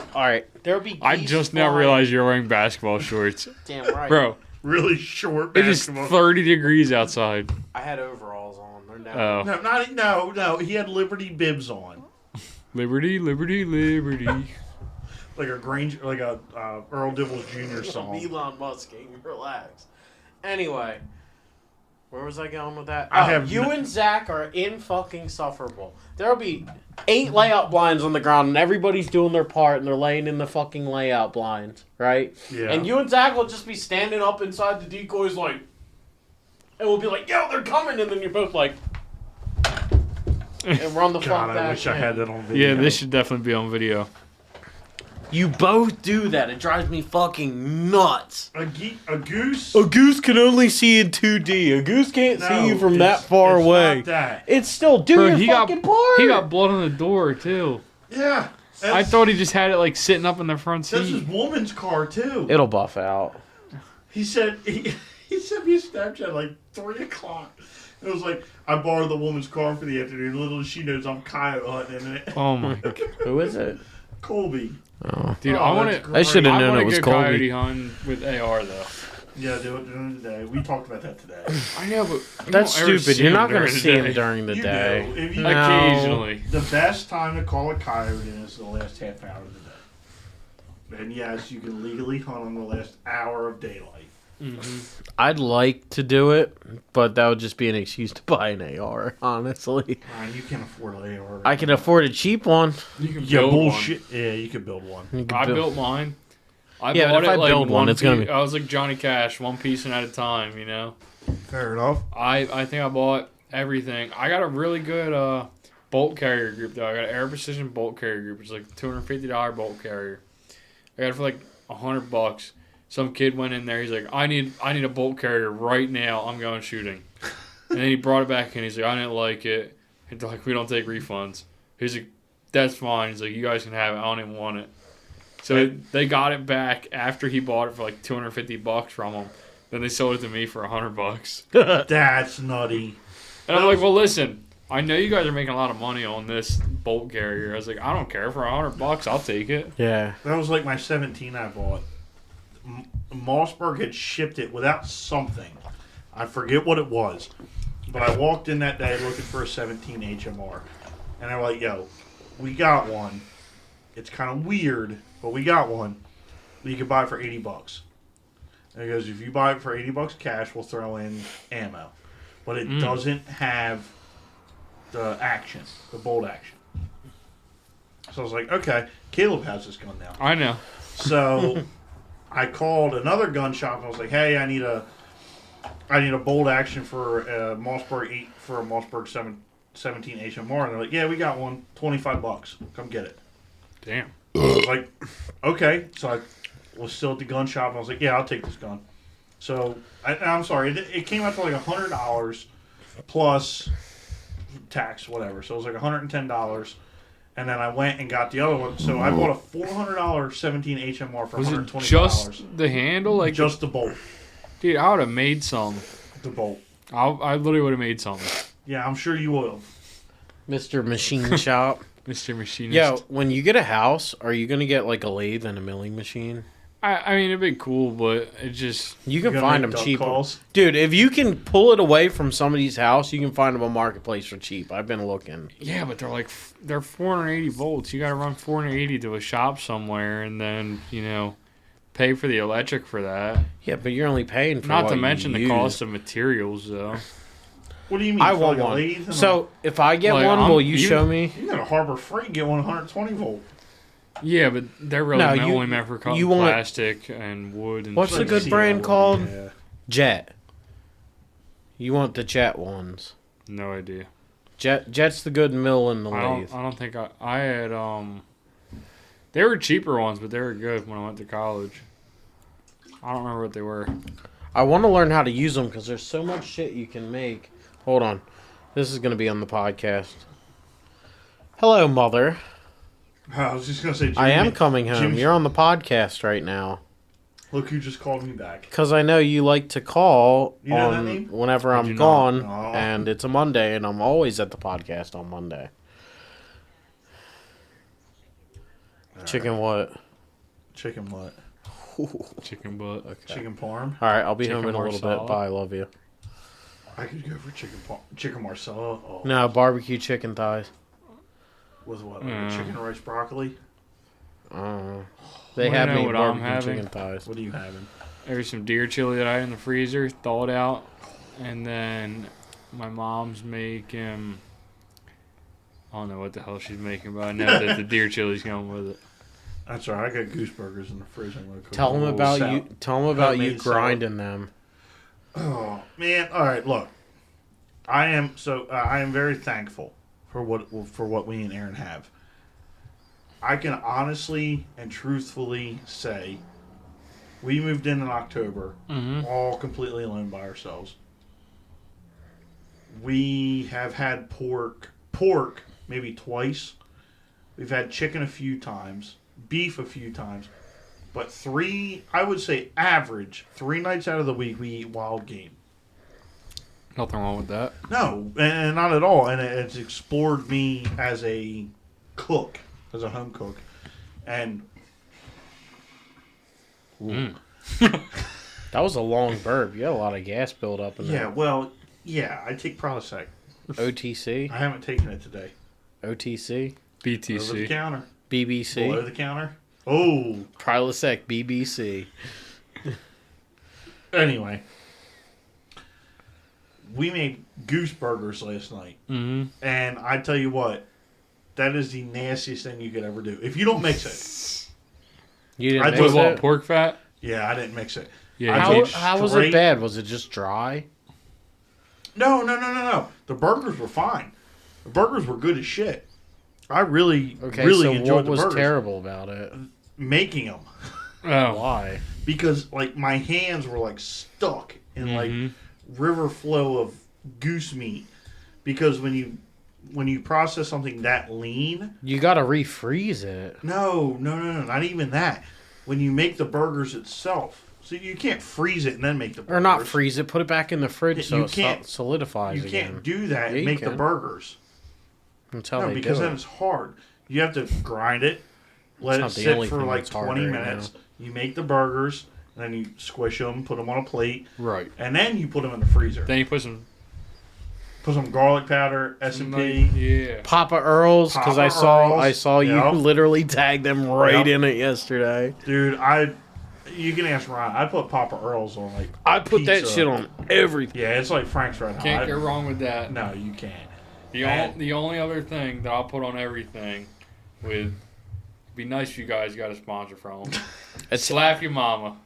there'll be. I geese just now flying. realized you're wearing basketball shorts. Damn right, Bro, Really short it is basketball. 30 degrees outside. I had overalls on. They're down. Oh. No. He had Liberty bibs on, Liberty, liberty, liberty. like a Granger, like a Earl Dibbles Jr. song. Elon Musking, relax. Anyway, where was I going with that? I have you no- and Zach are in fucking sufferable. There'll be 8 layout blinds on the ground, and everybody's doing their part, and they're laying in the fucking layout blinds, right? Yeah. And you and Zach will just be standing up inside the decoys, like, and we'll be like, "Yo, they're coming!" And then you're both like, and run the fuck God, back. I wish I in. had that on video. Yeah, this should definitely be on video. You both do that. It drives me fucking nuts. A goose. A goose can only see in 2D. A goose can't No, see you from that it's- far it's away. not that. It's still do Bro, your he fucking got part. he got blood on the door too. Yeah. I thought he just had it like sitting up in the front That's his seat. woman's car too. It'll buff out. He said he sent me a Snapchat like 3 o'clock. It was like, I borrowed the woman's car for the afternoon. Little as she knows I'm coyote hunting in it. Oh my god, Who is it? Colby. dude! Oh, I want that's to. great. I should have I known want it to was go coyote Colby. hunting with AR though. Yeah, do it during the day. We talked about that today. I know, but you That's don't ever stupid. see You're him not gonna during the see him day. during the You day. do. If you- No. Occasionally. The best time to call a coyote is the last half hour of the day. And yes, you can legally hunt on the last hour of daylight. I'd like to do it, but that would just be an excuse to buy an AR. Honestly, Ryan, you can't afford an AR. I can afford a cheap one. You can Yeah, build bullshit. Yeah, you can build one. You can one. I build- built mine. I Yeah, but bought if it I like build one, it's gonna piece- be- I was like Johnny Cash, one piece at a time. You know. Fair enough. I think I bought everything. I got a really good bolt carrier group though. I got an Air Precision bolt carrier group. It's like $250 bolt carrier. I got it for like $100. Some kid went in there. He's like, I need a bolt carrier right now. I'm going shooting. And then he brought it back and he's like, I didn't like it. He's like, we don't take refunds. He's like, that's fine. He's like, you guys can have it. I don't even want it. So they got it back after he bought it for like $250 from him. Then they sold it to me for $100. That's nutty. And I'm like, well, listen, I know you guys are making a lot of money on this bolt carrier. I was like, I don't care. For $100, I'll take it. Yeah. That was like my 17 I bought. Mossberg had shipped it without something. I forget what it was. But I walked in that day looking for a 17 HMR. And they're like, yo, we got one. It's kind of weird, but we got one. You can buy it for $80. And he goes, if you buy it for $80 cash, we'll throw in ammo. But it doesn't have the action, the bolt action. So I was like, okay, Caleb has this gun now. I know. So I called another gun shop and I was like, hey, I need a bolt action for a Mossberg 17 HMR. And they're like, yeah, we got one, $25. Come get it. Damn. I was like, okay. So I was still at the gun shop and I was like, yeah, I'll take this gun. So I'm sorry, it came out to like $100 plus tax, whatever. So it was like $110. And then I went and got the other one. So I bought a $400 17 HMR for Was it $120. just the handle? Like Just the bolt. dude, I would have made some. The bolt. I literally would have made some. Yeah, I'm sure you will. Mr. Machine Shop. Mr. Machinist. Yo, when you get a house, are you gonna get like a lathe and a milling machine? I mean, it'd be cool, but it just... You can You're gonna find make them duck cheap, calls? dude. If you can pull it away from somebody's house, you can find them on Marketplace for cheap. I've been looking. Yeah, but they're 480 volts. You got to run 480 to a shop somewhere, and then pay for the electric for that. Yeah, but you're only paying for Not what to you mention the use. cost of materials, though. What do you mean? I for want like a one. lathe and So if I get Like, one, will you show me? you got a Harbor Freight get one 120 volt. Yeah, but they're really No, you- only meant for cutting you want- plastic and wood and What's shit. the good See, brand I called? Yeah. Jet. You want the Jet ones? No idea. Jet's the good mill in the lathe. I don't think I had they were cheaper ones, but they were good when I went to college. I don't remember what they were. I want to learn how to use them because there's so much shit you can make. Hold on. This is going to be on the podcast. Hello, Mother. I was just gonna say. Jimmy, I am coming home. Jimmy- You're on the podcast right now. Look who just called me back. Because I know you like to call You know that on name? whenever I I'm do not. gone, Oh. and it's a Monday, and I'm always at the podcast on Monday. Chicken what? Chicken what? Chicken butt. Okay. Chicken parm. All right, I'll be Chicken home in a little marsala. bit. Bye, love you. I could go for chicken marsala. Oh. No, barbecue chicken thighs. With what? Like chicken rice broccoli. They Well, have you know me what I'm barbecue having? chicken thighs. What are you having? There's some deer chili that I had in the freezer, thawed out, and then my mom's making. I don't know what the hell she's making, but I know that the deer chili's going with it. That's all right. I got goose burgers in the fridge. I'm gonna cook Tell them them. about Sal- you. Tell them about you homemade salad. grinding them. Oh man! All right, look. I am very thankful for what we and Aaron have. I can honestly and truthfully say we moved in October, all completely alone by ourselves. We have had pork maybe twice. We've had chicken a few times, beef a few times, but I would say average, 3 nights out of the week we eat wild game. Nothing wrong with that. No, and not at all. And it's explored me as a cook, as a home cook. And That was a long burp. You had a lot of gas buildup in yeah, well, yeah, I take Prilosec. there. OTC, I haven't taken it today. OTC, Over the BTC. counter. BBC, Below the counter. Oh, Prilosec, BBC. anyway. We made goose burgers last night. Mm-hmm. And I tell you what, that is the nastiest thing you could ever do. If you don't mix it. You didn't I mix put With what, it? pork fat? Yeah, I didn't mix it. Yeah, I you How, did did. how was straight- it bad? Was it just dry? No. The burgers were fine. The burgers were good as shit. I really, Okay, really so enjoyed what the was burgers. terrible about it? Making them. Oh. Why? Because, like, my hands were, like, stuck in, like, river flow of goose meat. Because when you process something that lean... You gotta refreeze it. No, not even that. When you make the burgers itself. So you can't freeze it and then make the burgers. Or not freeze it, put it back in the fridge Yeah, so you it can't- solidifies You again. can't do that Yeah, and you make the can. burgers. That's how No, they because do then it. it's hard. You have to grind it, let It's it not the sit only for thing like that's hard 20 right minutes. You make the burgers, and then you squish them, put them on a plate, Right. and then you put them in the freezer. Then you put some. Put some garlic powder, S&P. Yeah. Papa Earl's, because I Papa saw Earl's, you yep. literally tag them right Yep. in it yesterday. Dude, you can ask Ryan. I put Papa Earl's on like I put that pizza. shit on everything. Yeah, it's like Frank's Red Hot. Can't go wrong with that. No, you can't. The only other thing that I'll put on everything with. Be nice if you guys got a sponsor from them. It's Slap Your Mama.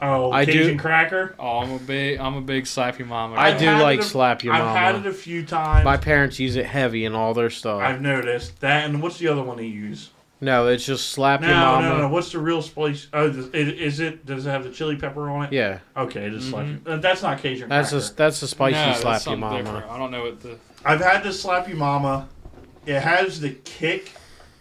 Oh, I Cajun do- cracker. Oh, I'm a big Slap Your Mama. I guy. do had like it a- Slap Your I've had Mama. it a few times. My parents use it heavy in all their stuff. I've noticed that. And what's the other one they use? No, it's just Slap Your No, Mama. no, no. What's the real spice? Oh, is it? Does it have the chili pepper on it? Yeah, Okay, just slap. That's not Cajun that's cracker. a spicy No, that's Slap Your something Mama. different. I don't know what the. I've had the Slappy Mama. It has the kick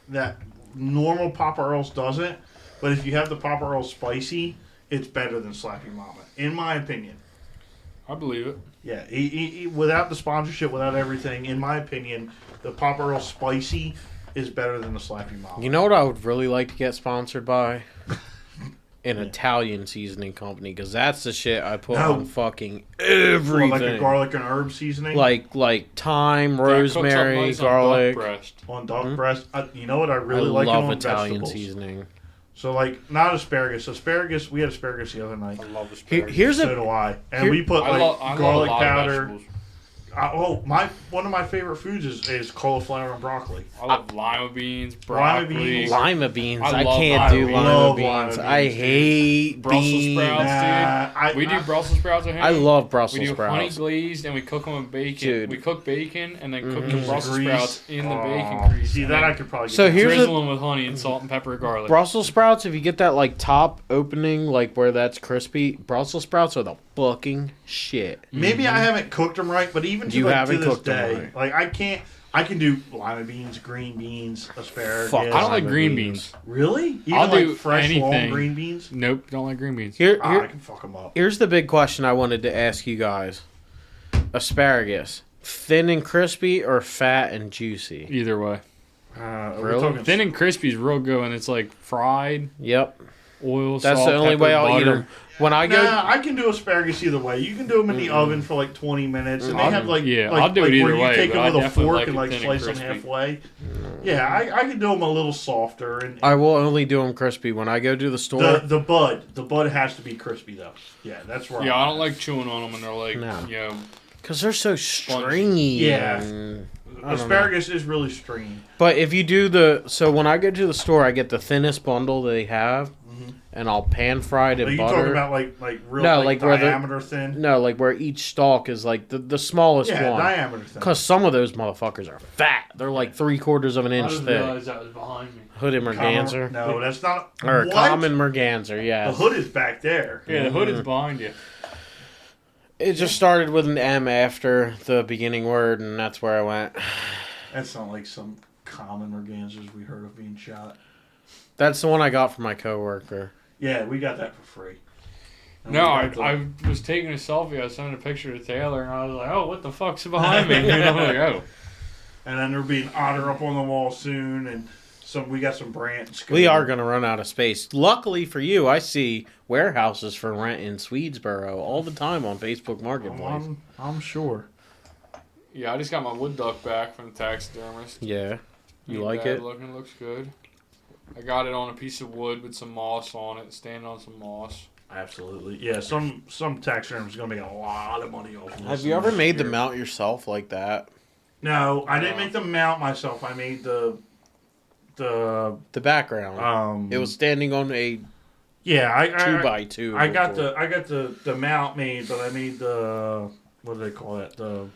that normal Papa Earl's doesn't. But if you have the Papa Earl spicy, it's better than Slappy Mama, in my opinion. I believe it. Yeah, without the sponsorship, without everything, in my opinion, the Papa Earl spicy is better than the Slappy Mama. You know what I would really like to get sponsored by? An Italian seasoning company, because that's the shit I put No. on fucking Well, everything. like a garlic and herb seasoning like thyme, That cooks up rosemary, nice on duck garlic. breast. on duck breast. You know what I really I like it love on Italian vegetables. seasoning. So like not asparagus. Asparagus. We had asparagus the other night. I love asparagus. Here's So a do I. And here- we put I like love a garlic lot of powder. vegetables. One of my favorite foods is cauliflower and broccoli. I love lima beans, Lima broccoli. beans. lima beans. I I love can't do lima lima beans. beans. Love lima I beans, dude. hate Brussels beans. sprouts. We do Brussels sprouts at home. I love We Brussels do honey sprouts. glazed and we cook them with bacon. Dude. We cook bacon and then cook Mhm. the Brussels Grease. sprouts in the bacon Oh, grease. See and that then I could probably. Get So down. here's drizzle them with honey and salt and pepper and garlic. Brussels sprouts, if you get that like top opening, like where that's crispy, Brussels sprouts are the fucking shit. Maybe I haven't cooked them right, but even to, You like, haven't to this cooked 'em day, right. like I can't. I can do lima beans, green beans, asparagus. Fuck, I don't like lima green beans. beans. Really? Even I'll like do fresh long anything. green beans. Nope, don't like green beans. Here, I can fuck them up. here's the big question I wanted to ask you guys: asparagus, thin and crispy or fat and juicy? Either way. Are we Really? talking Thin and crispy is real good and it's like fried, Yep, oil, that's salt, the only pepper, way I'll eat butter. them. When I go, Nah, I can do asparagus either way. You can do them in the oven for like 20 minutes, and they I'll have do- like yeah, like, I'll do like it either where you way, take but them I with a definitely fork like and it like thin and slice them crispy. halfway. Yeah, I can do them a little softer, and I will only do them crispy. When I go to the store, the bud has to be crispy though. Yeah, that's right. Yeah, I don't like chewing on them and they're like, No. you know, because they're so stringy. Yeah. and- I don't know. Asparagus is really stringy. But if you do so when I go to the store, I get the thinnest bundle they have, and I'll pan fry it Are in you butter. talking about like real No, like like where the- diameter thin? No, like where each stalk is like the smallest Yeah, one. diameter thin. Because some of those motherfuckers are fat. They're like 3/4 of an I inch just thick. realized that was behind me. Hooded merganser. No, that's not. Or a What? common merganser, The yeah. hood is back there. Yeah, the hood is behind you. It just started with an M after the beginning word, and that's where I went. That's not like some common mergansers we heard of being shot. That's the one I got from my coworker. Yeah, we got that for free. And No, we got I was taking a selfie. I was sending a picture to Taylor, and I was like, "Oh, what the fuck's behind me?" And I'm like, "Oh, And then there'll be an otter up on the wall soon, and we got some branch. We are going to run out of space. Luckily for you, I see warehouses for rent in Swedesboro all the time on Facebook Marketplace. I'm sure. yeah." I just got my wood duck back from the taxidermist. Yeah. You Ain't like bad it? Looking, looks good. I got it on a piece of wood with some moss on it, standing on some moss. Absolutely. Yeah, some taxidermist is going to make a lot of money off of this. Have you ever this made the year. mount yourself like that? No, I didn't make the mount myself. I made the The background. It was standing on a yeah, I 2x2. I got before. the mount made, but I made the what do they call that? The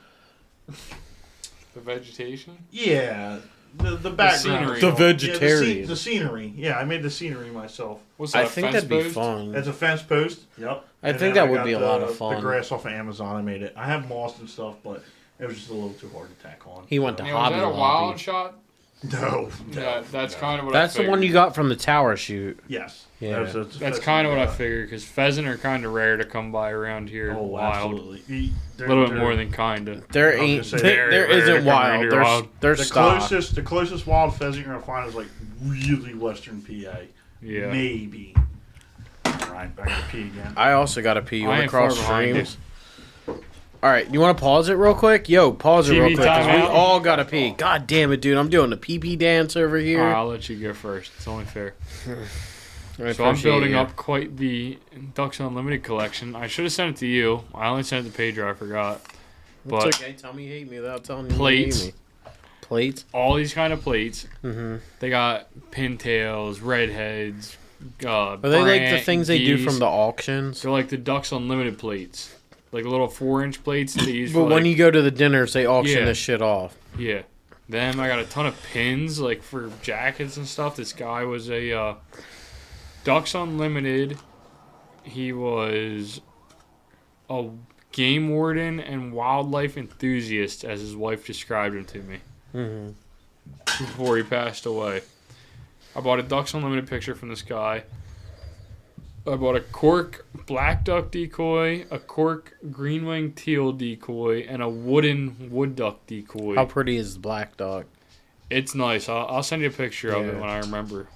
vegetation. The background. scenery. The Yeah, vegetarian. the scenery. Yeah, I made the scenery myself. What's that? I think fence that'd be post? fun. It's a fence post. Yep. I And think then that would got be a lot of fun. The grass off of Amazon. I made it. I have moss and stuff, but it was just a little too hard to tack on. He went to Yeah, was Hobby that a Lobby. wild shot? No. Yeah, that's kind of what. That's I the one you got from the tower shoot. Yes. Yeah. That's kind of what I figured because pheasant are kind of rare to come by around here. Oh, wild. absolutely. A little bit more than kind of. There I was ain't. gonna say, There very rare to isn't come wild. around here There's wild. there's the stock. closest wild pheasant you're gonna find is like really western PA. Yeah. Maybe. All right, back to pee again. I also got to pee. You I want to ain't cross far behind streams? All right, you want to pause it real quick? Yo, pause it TV real quick because we timeout? all got to pee. God damn it, dude! I'm doing the pee dance over here. All right, I'll let you go first. It's only fair. I So I'm appreciate building you. up quite the Ducks Unlimited collection. I should have sent it to you. I only sent it to Pedro. I forgot. But It's okay. Tell me you hate me without telling me plates. you hate me. plates. all these kind of plates. Mm-hmm. They got pintails, redheads. Are they like the brant, things they do geese. from the auctions? They're like the Ducks Unlimited plates, like little 4-inch plates that they use. But for, when like, you go to the dinners, they auction Yeah. this shit off. yeah, then I got a ton of pins like for jackets and stuff. This guy was a Ducks Unlimited. He was a game warden and wildlife enthusiast, as his wife described him to me Mm-hmm. before he passed away. I bought a Ducks Unlimited picture from this guy. I bought a cork black duck decoy, a cork green wing teal decoy, and a wooden wood duck decoy. How pretty is the black dog? It's nice. I'll send you a picture of it Yeah. when I remember.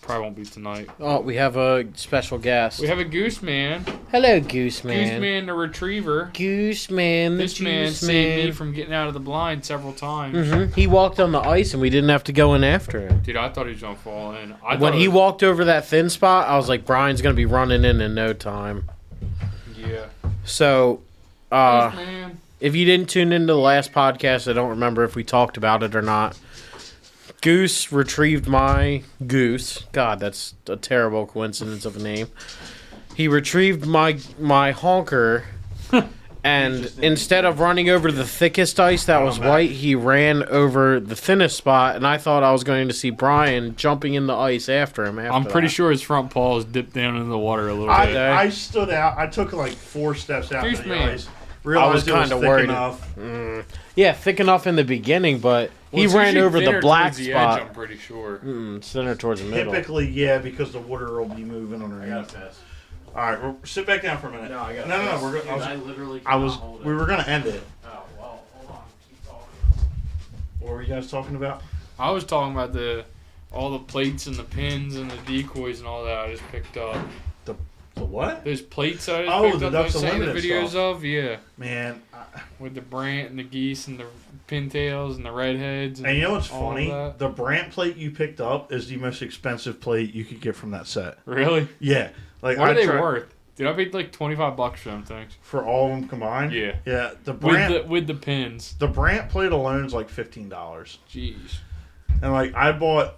Probably won't be tonight. Oh, we have a special guest. We have a goose man. Hello, Goose Man. Goose man the retriever. Goose Man, the This man Juice saved me Man. from getting out of the blind several times. Mm-hmm. He walked on the ice, and we didn't have to go in after him. Dude, I thought he was going to fall in. I When thought he it was- walked over that thin spot, I was like, Brian's going to be running in no time. Yeah. So, Goose man. if you didn't tune into the last podcast, I don't remember if we talked about it or not. Goose retrieved my goose. God, that's a terrible coincidence of a name. He retrieved my honker, and instead of running over the thickest ice that was white, he ran over the thinnest spot, and I thought I was going to see Brian jumping in the ice after him. I'm pretty sure his front paws dipped down into the water a little bit. I stood out. I took like 4 steps out Goose to the man. ice. Realized I was it kinda thick worried. enough. Yeah, thick enough in the beginning, but Well, he it's ran usually over the thinner black towards the spot. Edge, I'm pretty sure. Center towards the middle. Typically, yeah, because the water will be moving underneath. pass. All right, sit back down for a minute. No, I got No, we're Dude, gonna. I literally I was. cannot hold it. We were gonna end it. Oh, well, hold on. Keep talking. What were you guys talking about? I was talking about all the plates and the pins and the decoys and all that I just picked up. The what? Those plates I just Oh, picked the up Ducks that I seen the Unlimited videos stuff. of, yeah. Man, With the brant and the geese and the pintails and the redheads. and you know what's all of funny? that. The brand plate you picked up is the most expensive plate you could get from that set. Really? Yeah, like What are they tried- worth? Dude, I paid like $25 for them things. for all of them combined? Yeah. Yeah, the brand With the pins. the brand plate alone is like $15. Jeez. And like I bought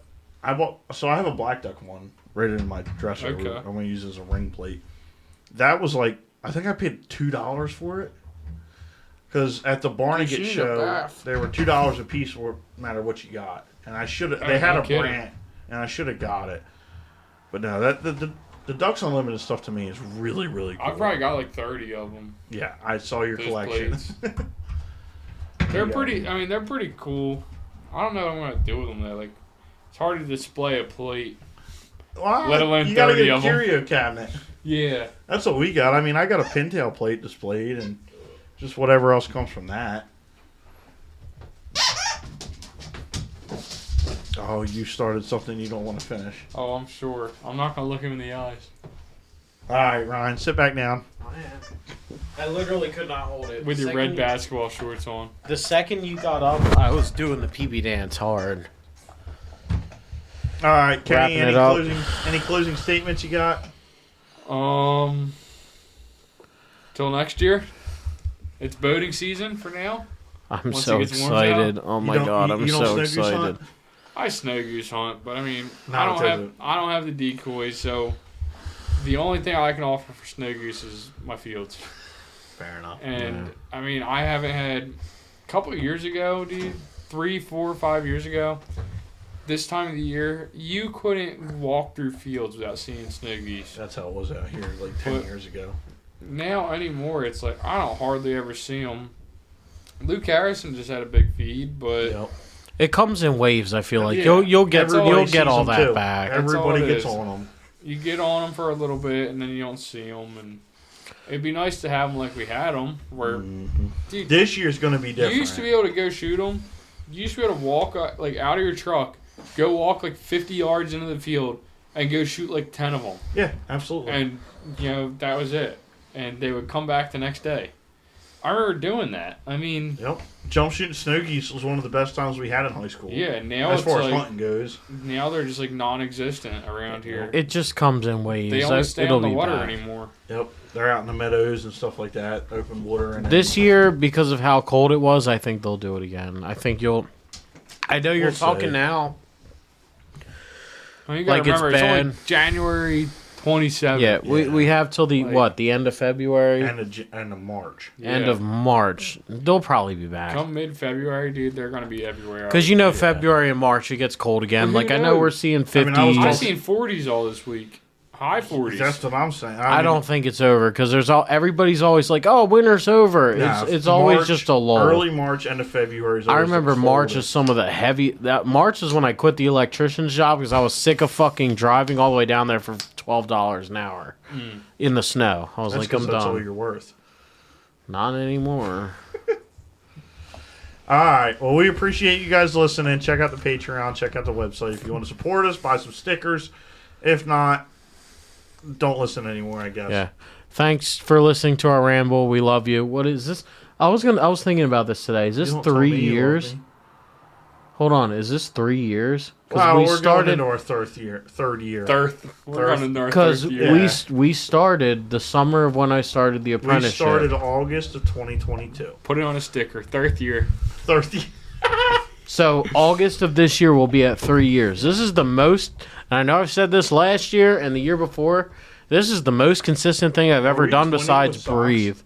so I have a black duck one right in my dresser. Okay. I'm gonna use as a ring plate. That was like I think I paid $2 for it. Because at the Barnegat You need a show, bath. they were $2 a piece, no matter what you got. And I should have. Oh, They had no a kidding. brand, and I should have got it. But no, the Ducks Unlimited stuff to me is really really cool. I've probably got like 30 of them. Yeah, I saw your Those collection. plates. They're Yeah. pretty. I mean, they're pretty cool. I don't know what I'm gonna do with them though. Like, it's hard to display a plate. Well, Let alone you gotta 30 get a of 'em. curio cabinet. Yeah. That's what we got. I mean, I got a pintail plate displayed, and just whatever else comes from that. Oh, you started something you don't want to finish. Oh, I'm sure. I'm not gonna look him in the eyes. All right, Ryan, sit back down. I literally could not hold it. With your Second red you- basketball shorts on. The second you got up, I was doing the PB dance hard. All right, Kenny, Wrapping it up. any closing statements you got? Till next year. It's boating season for now. I'm Once so it gets warm excited. out, Oh You my don't- god, you- I'm you don't so snow goose excited. hunt? I snow goose hunt, but I mean, No, I it don't have doesn't. I don't have the decoys, so the only thing I can offer for snow goose is my fields. Fair enough. And I mean, I haven't had a couple of years ago, dude, 3, 4, 5 years ago. This time of the year, you couldn't walk through fields without seeing snow geese. That's how it was out here like 10 But- years ago. Now anymore, it's like I don't hardly ever see them. Luke Harrison just had a big feed, but Yep. It comes in waves. I feel like Yeah. you'll get Everybody you'll get sees all them, that too. back. That's all Everybody it gets is. on them. you get on them for a little bit and then you don't see them. And it'd be nice to have them like we had them. Where dude, This year's going to be different. you used to be able to go shoot them. You used to be able to walk like out of your truck, go walk like 50 yards into the field, and go shoot like 10 of them. Yeah, absolutely. And you know that was it. And they would come back the next day. I remember doing that. I mean, Yep. Jump shooting snow geese was one of the best times we had in high school. yeah. Now As it's far as like hunting goes. now they're just like non-existent around here. It just comes in waves. They only stay It'll on the be water back. anymore. Yep. They're out in the meadows and stuff like that, open water. And This year, because of how cold it was, I think they'll do it again. I think you'll I know you're We'll talking see. now. Well, you gotta Like, it's remember, it's only bad. January 27th. Yeah, we have till the the end of February, And a March. end Yeah. of March. They'll probably be back. Come mid-February, dude, they're gonna be everywhere. Because February and March it gets cold again. Who Like I know we're knows? seeing I 50s. mean, I was I've told- seen 40s all this week. High 40s. That's what I'm saying. I don't think it's over because everybody's always like, "Oh, winter's over." Nah, It's always March, just a lull. Early March, end of February. Is I always the remember March is coldest. some of the heavy. That March is when I quit the electrician's job because I was sick of fucking driving all the way down there for $12 an hour in the snow. I was That's like, 'cause I'm that's all done. you're worth. Not anymore. All right. Well, we appreciate you guys listening. Check out the Patreon. Check out the website if you want to support us. Buy some stickers. If not, don't listen anymore, I guess. Yeah. Thanks for listening to our ramble. We love you. What is this? I was thinking about this today. Is You this don't tell 3 me you love years? me. Hold on. Is this 3 years? Well, we we're started going into our third year. We're on the because third year. we started the summer of when I started the We apprenticeship. started August of 2022. Put it on a sticker. Third year. Third year. So August of this year will be at 3 years. This is the most, and I know I've said this last year and the year before. This is the most consistent thing I've ever we done twinning besides with socks? breathe.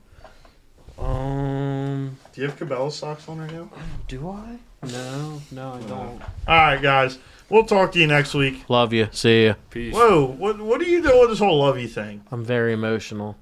Do you have Cabela socks on right now? Do I? No, I don't. All right, guys. We'll talk to you next week. Love you. See ya. Peace. Whoa, what are you doing with this whole lovey thing? I'm very emotional.